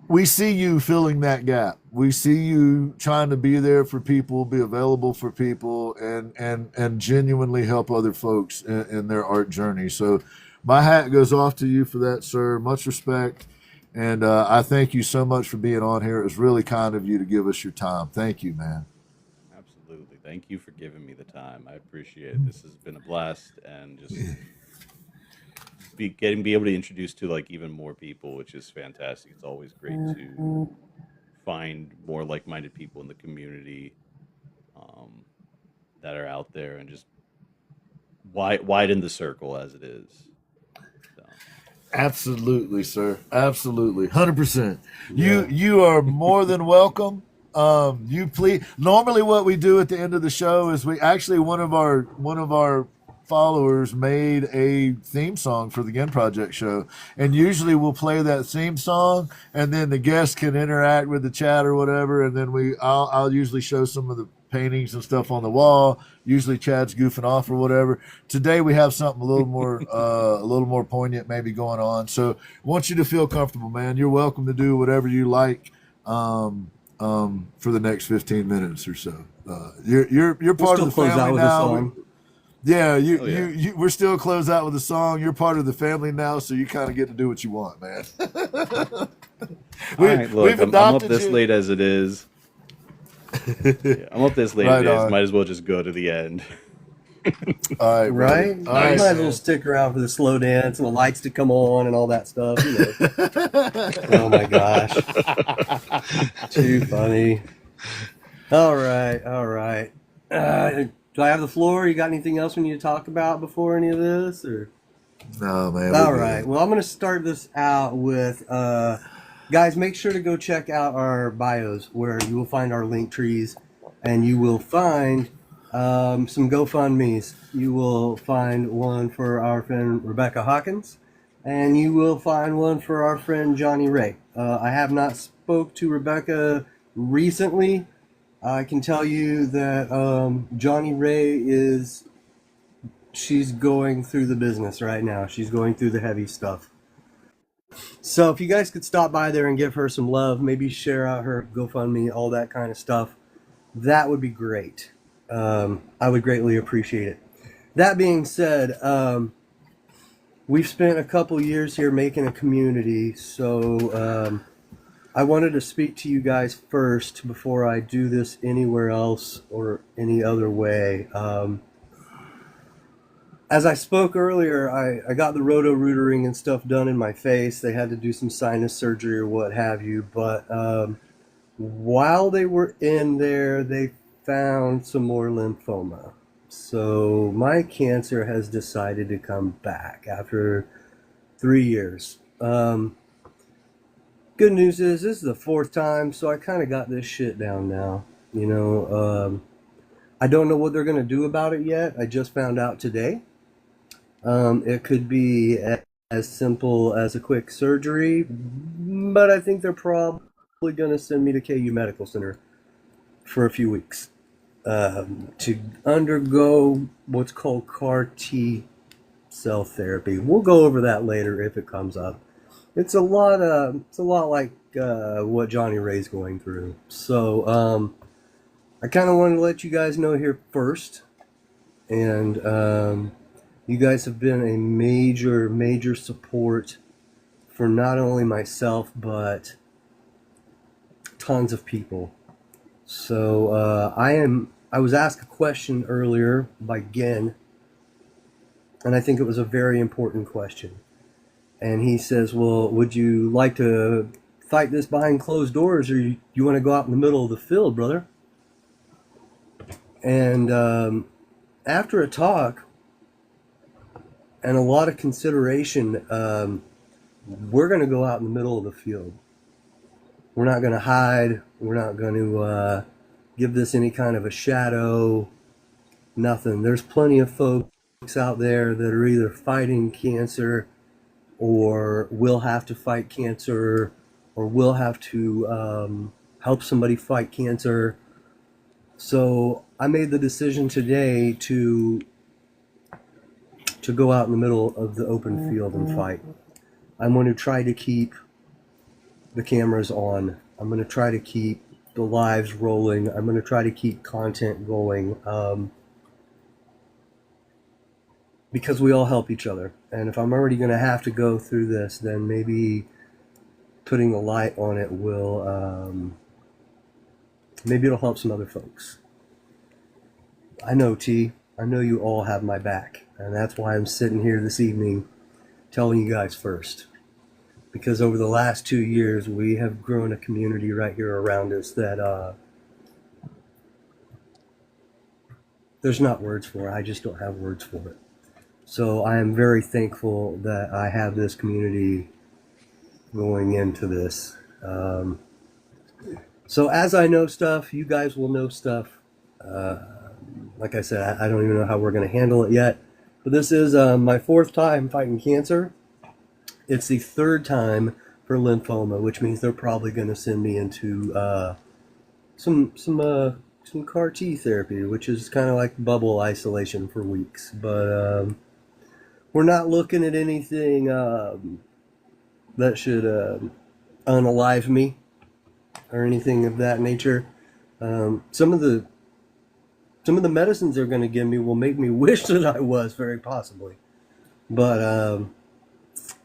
we see you filling that gap. We see you trying to be there for people, be available for people, and genuinely help other folks in their art journey. So my hat goes off to you for that, sir. Much respect. And I thank you so much for being on here. It was really kind of you to give us your time. Thank you, man. Absolutely. Thank you for giving me the time. I appreciate it. This has been a blast, and just be able to introduce to like even more people, which is fantastic. It's always great to find more like-minded people in the community that are out there, and just widen the circle as it is. So. Absolutely, sir. Absolutely. 100%. You are more than welcome. You please. Normally what we do at the end of the show is one of our followers made a theme song for the Ginn Project Show, and usually we'll play that theme song, and then the guests can interact with the chat or whatever, and then I'll usually show some of the paintings and stuff on the wall. Usually Chad's goofing off or whatever. Today we have something a little more poignant maybe going on. So I want you to feel comfortable, man. You're welcome to do whatever you like for the next 15 minutes or so. You're part of the family now. We're still close out with a song. You're part of the family now, so you kind of get to do what you want, man. I'm up this late as it is. I'm up this late as it is. Might as well just go to the end. All right, right? Nice. Might as well stick around for the slow dance and the lights to come on and all that stuff. Oh my gosh. Too funny. All right. Do I have the floor? You got anything else we need to talk about before any of this? Or? No, man. All right. Well, I'm going to start this out with, guys, make sure to go check out our bios where you will find our link trees, and you will find some GoFundMes. You will find one for our friend Rebecca Hawkins, and you will find one for our friend Johnny Ray. I have not spoke to Rebecca recently. I can tell you that Johnny Ray she's going through the business right now. She's going through the heavy stuff. So if you guys could stop by there and give her some love, maybe share out her GoFundMe, all that kind of stuff, that would be great. I would greatly appreciate it. That being said, we've spent a couple years here making a community, so I wanted to speak to you guys first before I do this anywhere else or any other way. As I spoke earlier, I got the roto-rootering and stuff done in my face. They had to do some sinus surgery or what have you, but while they were in there, they found some more lymphoma. So my cancer has decided to come back after 3 years. Good news is this is the 4th time, so I kind of got this shit down now. You know, I don't know what they're going to do about it yet. I just found out today. It could be as simple as a quick surgery, but I think they're probably going to send me to KU Medical Center for a few weeks to undergo what's called CAR T cell therapy. We'll go over that later if it comes up. It's a lot like what Johnny Ray's going through. So I kind of wanted to let you guys know here first, and you guys have been a major support for not only myself but tons of people. So I was asked a question earlier by Ginn, and I think it was a very important question. And he says, well, would you like to fight this behind closed doors, or you want to go out in the middle of the field, brother? And after a talk and a lot of consideration, we're going to go out in the middle of the field. We're not going to hide. We're not going to give this any kind of a shadow. Nothing. There's plenty of folks out there that are either fighting cancer or will have to fight cancer or will have to help somebody fight cancer. So I made the decision today to go out in the middle of the open field and fight. I'm going to try to keep the cameras on. I'm going to try to keep the lives rolling. I'm going to try to keep content going. Because we all help each other. And if I'm already going to have to go through this, then maybe putting a light on it will, maybe it'll help some other folks. I know, T, I know you all have my back. And that's why I'm sitting here this evening telling you guys first. Because over the last 2 years, we have grown a community right here around us that there's not words for it. I just don't have words for it. So I am very thankful that I have this community going into this. So as I know stuff, you guys will know stuff. Like I said, I don't even know how we're going to handle it yet. But this is my 4th time fighting cancer. It's the 3rd time for lymphoma, which means they're probably going to send me into some CAR T therapy, which is kind of like bubble isolation for weeks. But we're not looking at anything that should unalive me or anything of that nature. Some of the medicines they're going to give me will make me wish that I was, very possibly. But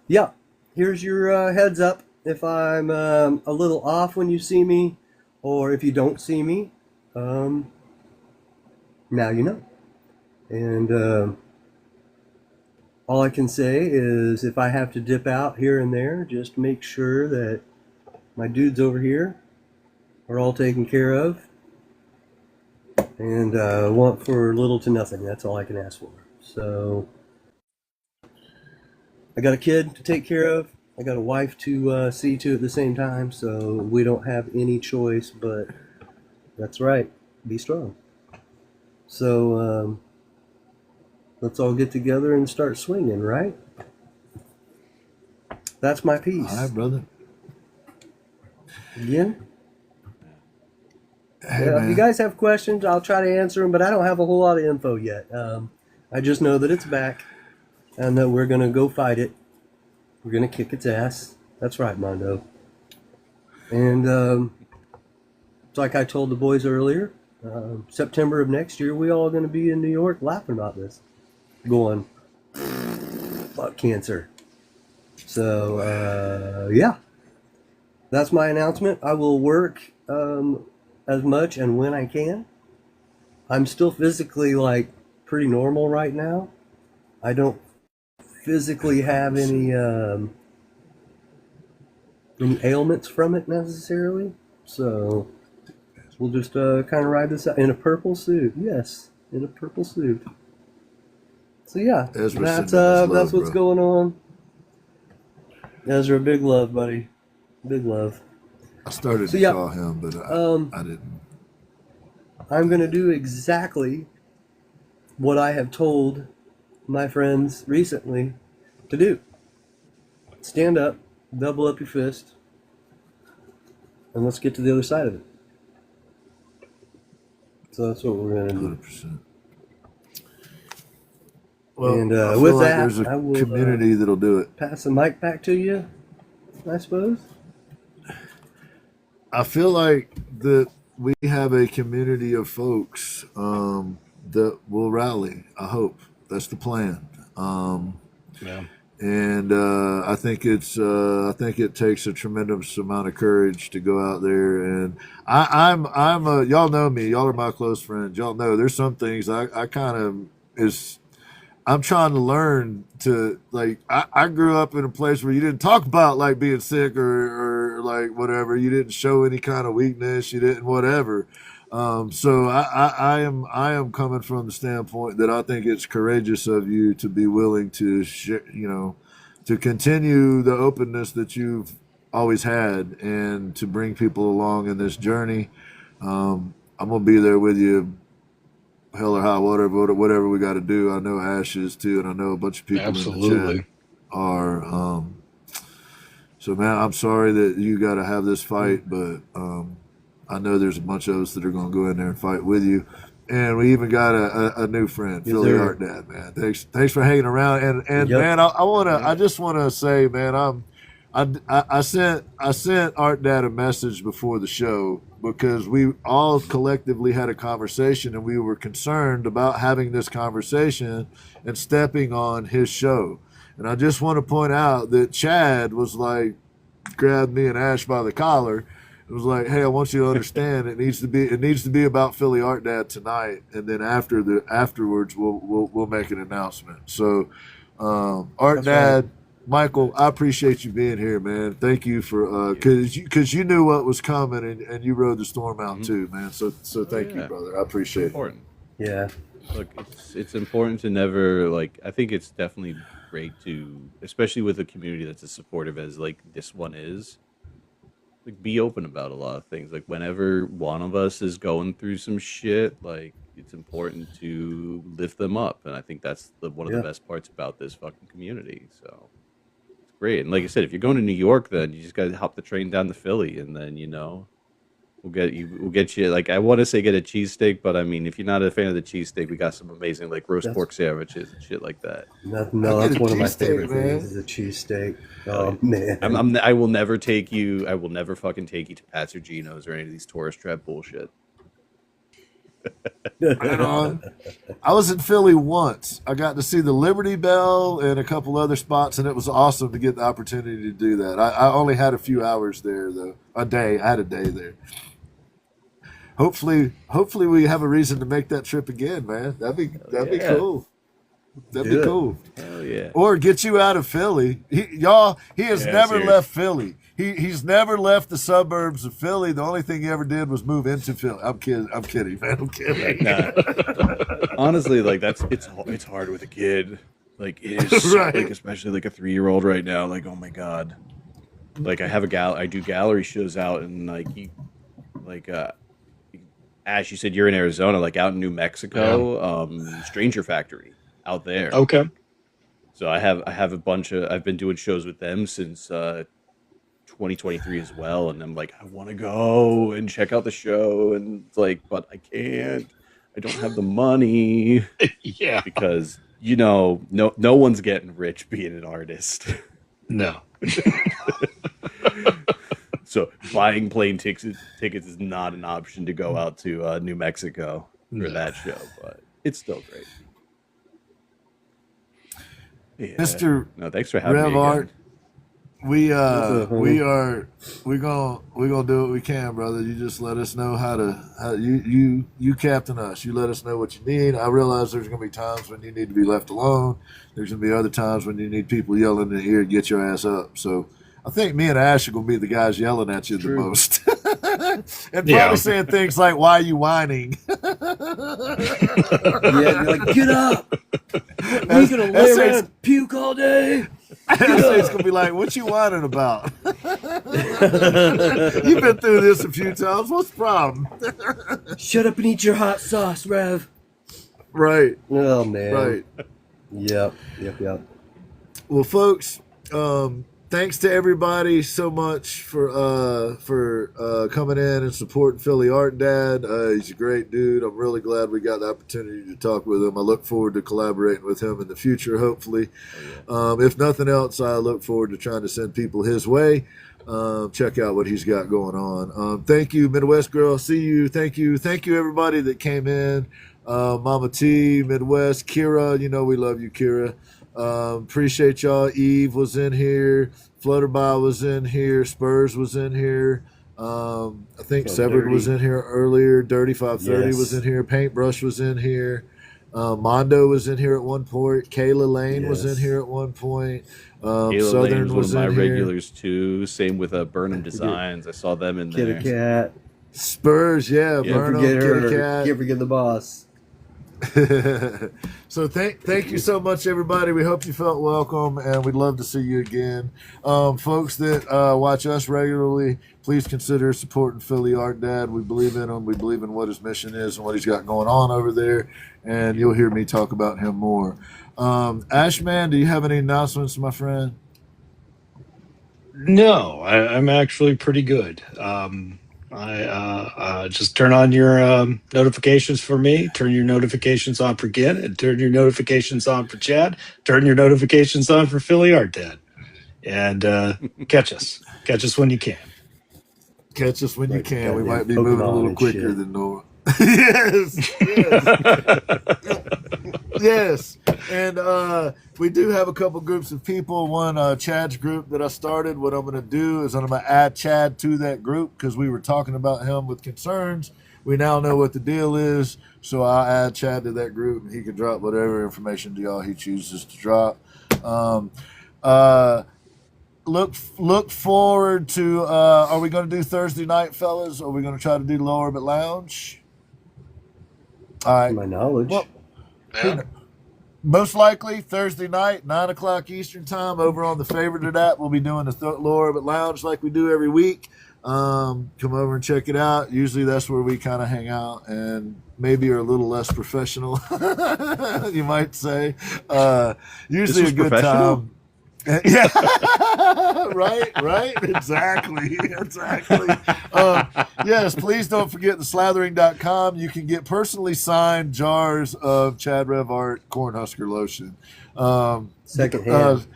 yeah, here's your heads up. If I'm a little off when you see me, or if you don't see me, now you know. And all I can say is if I have to dip out here and there, just make sure that my dudes over here are all taken care of. And want for little to nothing. That's all I can ask for. So I got a kid to take care of. I got a wife to see to at the same time. So we don't have any choice, but that's right. Be strong. So let's all get together and start swinging, right? that's my piece. All right, brother. Again? Hey, If you guys have questions, I'll try to answer them, but I don't have a whole lot of info yet. I just know that it's back and that we're going to go fight it. We're going to kick its ass. That's right, Mondo. And it's like I told the boys earlier, September of next year, we all going to be in New York laughing about this. Going, fuck cancer. So, yeah. That's my announcement. I will work as much and when I can. I'm still physically pretty normal right now. I don't physically have any ailments from it necessarily. So we'll just kind of ride this out in a purple suit. Yes, in a purple suit. So yeah, that's what's going on. Ezra, big love, buddy. Big love. I started to call him, but I didn't. I'm going to do exactly what I have told my friends recently to do. Stand up, double up your fist, and let's get to the other side of it. So that's what we're going to do. 100%. Well, and I feel with like that, there's a I will community that'll do it. Pass the mic back to you, I suppose. I feel like that we have a community of folks that will rally. I hope that's the plan. Yeah. And I think it takes a tremendous amount of courage to go out there. And I'm y'all know me. Y'all are my close friends. Y'all know there's some things I kind of I'm trying to learn to I grew up in a place where you didn't talk about being sick or whatever. You didn't show any kind of weakness. You didn't whatever. So I am coming from the standpoint that I think it's courageous of you to be willing to to continue the openness that you've always had and to bring people along in this journey. I'm gonna be there with you. Hell or high, whatever we got to do. I know A.S.H is too, and I know a bunch of people in the chat are. So, man, I'm sorry that you got to have this fight, but I know there's a bunch of us that are going to go in there and fight with you. And we even got a new friend, Philly Art Dad, man. Thanks for hanging around. And man, I just want to say, man, I sent Art Dad a message before the show because we all collectively had a conversation and we were concerned about having this conversation and stepping on his show. And I just want to point out that Chad was grabbed me and A.S.H by the collar. It was like, hey, I want you to understand it needs to be about Philly Art Dad tonight, and then afterwards we'll make an announcement. So Art Dad, Michael, I appreciate you being here, man. Thank you for because you knew what was coming and you rode the storm out too, man. So thank you, brother. I appreciate it. Yeah. Look, it's important to never I think it's definitely great to, especially with a community that's as supportive as this one is, be open about a lot of things. Whenever one of us is going through some shit, it's important to lift them up, and I think that's one of the best parts about this fucking community. So it's great. And like I said, if you're going to New York, then you just gotta hop the train down to Philly, and then we'll get you I want to say get a cheesesteak, but I mean, if you're not a fan of the cheesesteak, we got some amazing roast pork sandwiches and shit like that. No, that's one of my favorite things is a cheesesteak. Oh man, I will never take you. I will never fucking take you to Pat's or Geno's or any of these tourist trap bullshit. Right on. I was in Philly once. I got to see the Liberty Bell and a couple other spots, and it was awesome to get the opportunity to do that. I only had a few hours there, though. I had a day there. Hopefully we have a reason to make that trip again, man. That'd be cool. That'd be cool. Hell yeah. Or get you out of Philly. He has never left Philly. He's never left the suburbs of Philly. The only thing he ever did was move into Philly. I'm kidding, man. I'm kidding. Nah. Honestly, it's hard with a kid. It is right. Especially a 3-year-old right now. Oh my god. I do gallery shows out in Ash, you said you're in Arizona, out in New Mexico, Stranger Factory out there. Okay. So I have a bunch of I've been doing shows with them since 2023 as well, and I'm like, I want to go and check out the show, and it's like, but I can't. I don't have the money Yeah. because no one's getting rich being an artist. No. So buying plane tickets is not an option to go out to New Mexico for that show, but it's still great. Yeah. Mr. No, thanks for having Rev me Art, again. we're gonna do what we can, brother. You just let us know how you captain us. You let us know what you need. I realize there's gonna be times when you need to be left alone. There's gonna be other times when you need people yelling in the ear, get your ass up. So I think me and Ash are gonna be the guys yelling at you the most. And probably saying things like, "Why are you whining?" You're like, get up. We're gonna lay around and puke all day. It's gonna be like, "What you whining about?" You've been through this a few times. What's the problem? Shut up and eat your hot sauce, Rev. Right. Oh man. Right. Yep. Well, folks, thanks to everybody so much for coming in and supporting Philly Art Dad. He's a great dude. I'm really glad we got the opportunity to talk with him. I look forward to collaborating with him in the future, hopefully. If nothing else, I look forward to trying to send people his way. Check out what he's got going on. Thank you, Midwest Girl. See you. Thank you, everybody that came in. Mama T, Midwest, Kira. You know we love you, Kira. Appreciate y'all. Eve was in here. Flutterby was in here. Spurs was in here. I think Severed was in here earlier. Dirty 530 was in here. Paintbrush was in here. Mondo was in here at one point. Kayla Lane was in here at one point. Kayla Southern Lane was one of my in here. regulars too. Same with Burnham Designs. I saw them in there. Kitty Cat. Spurs, yeah. Burnham, Kitty Cat. Can't forget the boss. So thank you so much, everybody. We hope you felt welcome, and we'd love to see you again. Folks that watch us regularly, please consider supporting Philly Art Dad. We believe in him. We believe in what his mission is and what he's got going on over there, and you'll hear me talk about him more. Ashman, do you have any announcements, my friend? No, I'm actually pretty good. I just turn on your notifications for me, turn your notifications on for Ginn, and turn your notifications on for Chad, turn your notifications on for Philly Art Dad, and catch us when you can. Catch us when you can. We might be Pokemon moving a little quicker than normal. Yes. And we do have a couple groups of people. One, Chad's group that I started. What I'm going to do is I'm going to add Chad to that group because we were talking about him with concerns. We now know what the deal is, so I'll add Chad to that group, and he can drop whatever information to y'all he chooses to drop. Look forward to. Are we going to do Thursday night, fellas? Or are we going to try to do Low Orbit Lounge? All right. To my knowledge. Well, most likely Thursday night, 9:00 Eastern time, over on the favorite app. We'll be doing the Low Orbit Lounge like we do every week. Come over and check it out. Usually that's where we kind of hang out and maybe are a little less professional, you might say. Usually a good time. Yeah, right, exactly. Yes, please don't forget the slathering.com. You can get personally signed jars of Chad Rev Art Cornhusker lotion. Secondhand.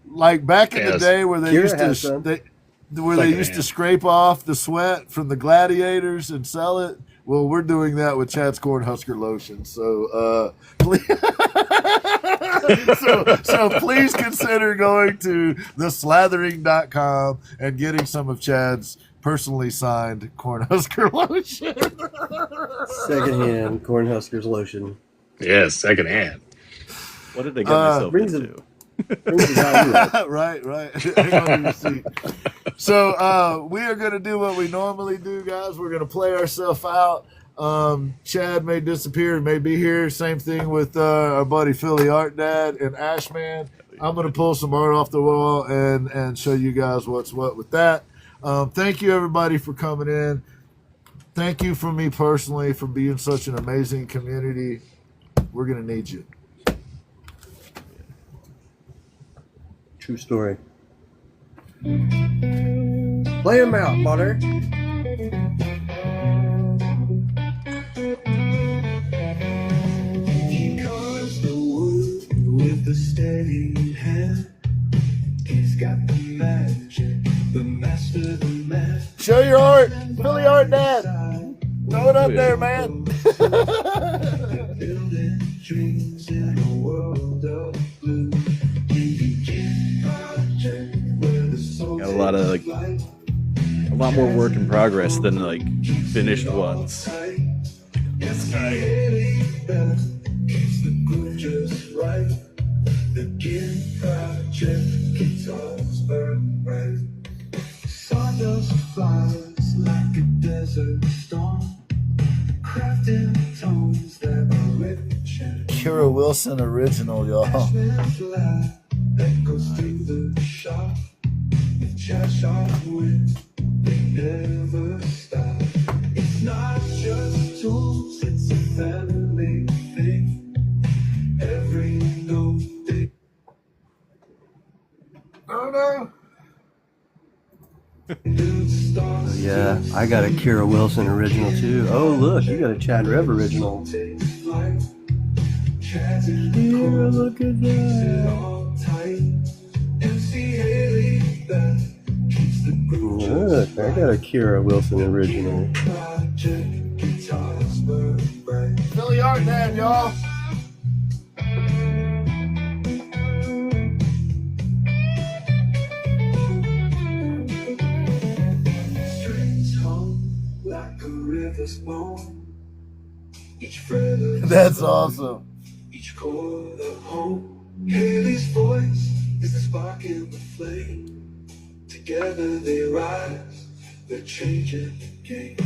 Like back in the day where they Kira used to scrape off the sweat from the gladiators and sell it. Well, we're doing that with Chad's Cornhusker lotion. So, please, so please consider going to theslathering.com and getting some of Chad's personally signed Cornhusker lotion. Secondhand Cornhuskers lotion. Yes, secondhand. What did I get myself into? Right. Hang on to your seat. So we are going to do what we normally do, guys. We're going to play ourselves out. Chad may disappear, may be here. Same thing with our buddy Philly Art Dad and Ashman. I'm going to pull some art off the wall and show you guys what's what with that. Thank you, everybody, for coming in. Thank you from me personally for being such an amazing community. We're going to need you. True story. Play him out, Butter. He carves the wood with a steady hand. He's got the magic, the master, the man. Show your art. Philly art, Dad. Throw it up there, man. Building dreams in a world of blue. Ginn Project, where the soul Got a lot of like a lot more work in progress than like finished ones. Yes, I keeps the groove just right. The Ginn Project guitars burn bright. Sawdust flies like a desert storm, crafting tones that are rich and Kira Wilson original, y'all. that goes through the shop. With jazz sharp wind, they never stop. It's not just tools, it's a family thing. Every note they Yeah, I got a Kira Wilson original too. Oh, look, you got a Chad Rev original. Kira, look at that. Look, I got a Kira Wilson original. Philly art, Dad, y'all. That's awesome. Each chord of home. Haley's voice is the spark in the flame. Together they rise, they're changing the game.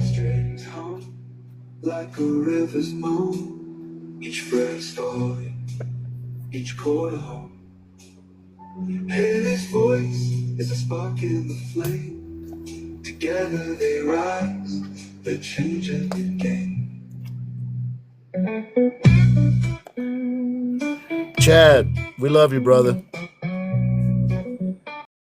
Strings hum like a river's moan. Each fresh story, each chord of home. Haley's voice is a spark in the flame. Together they rise, they're changing the game. Chad, we love you, brother.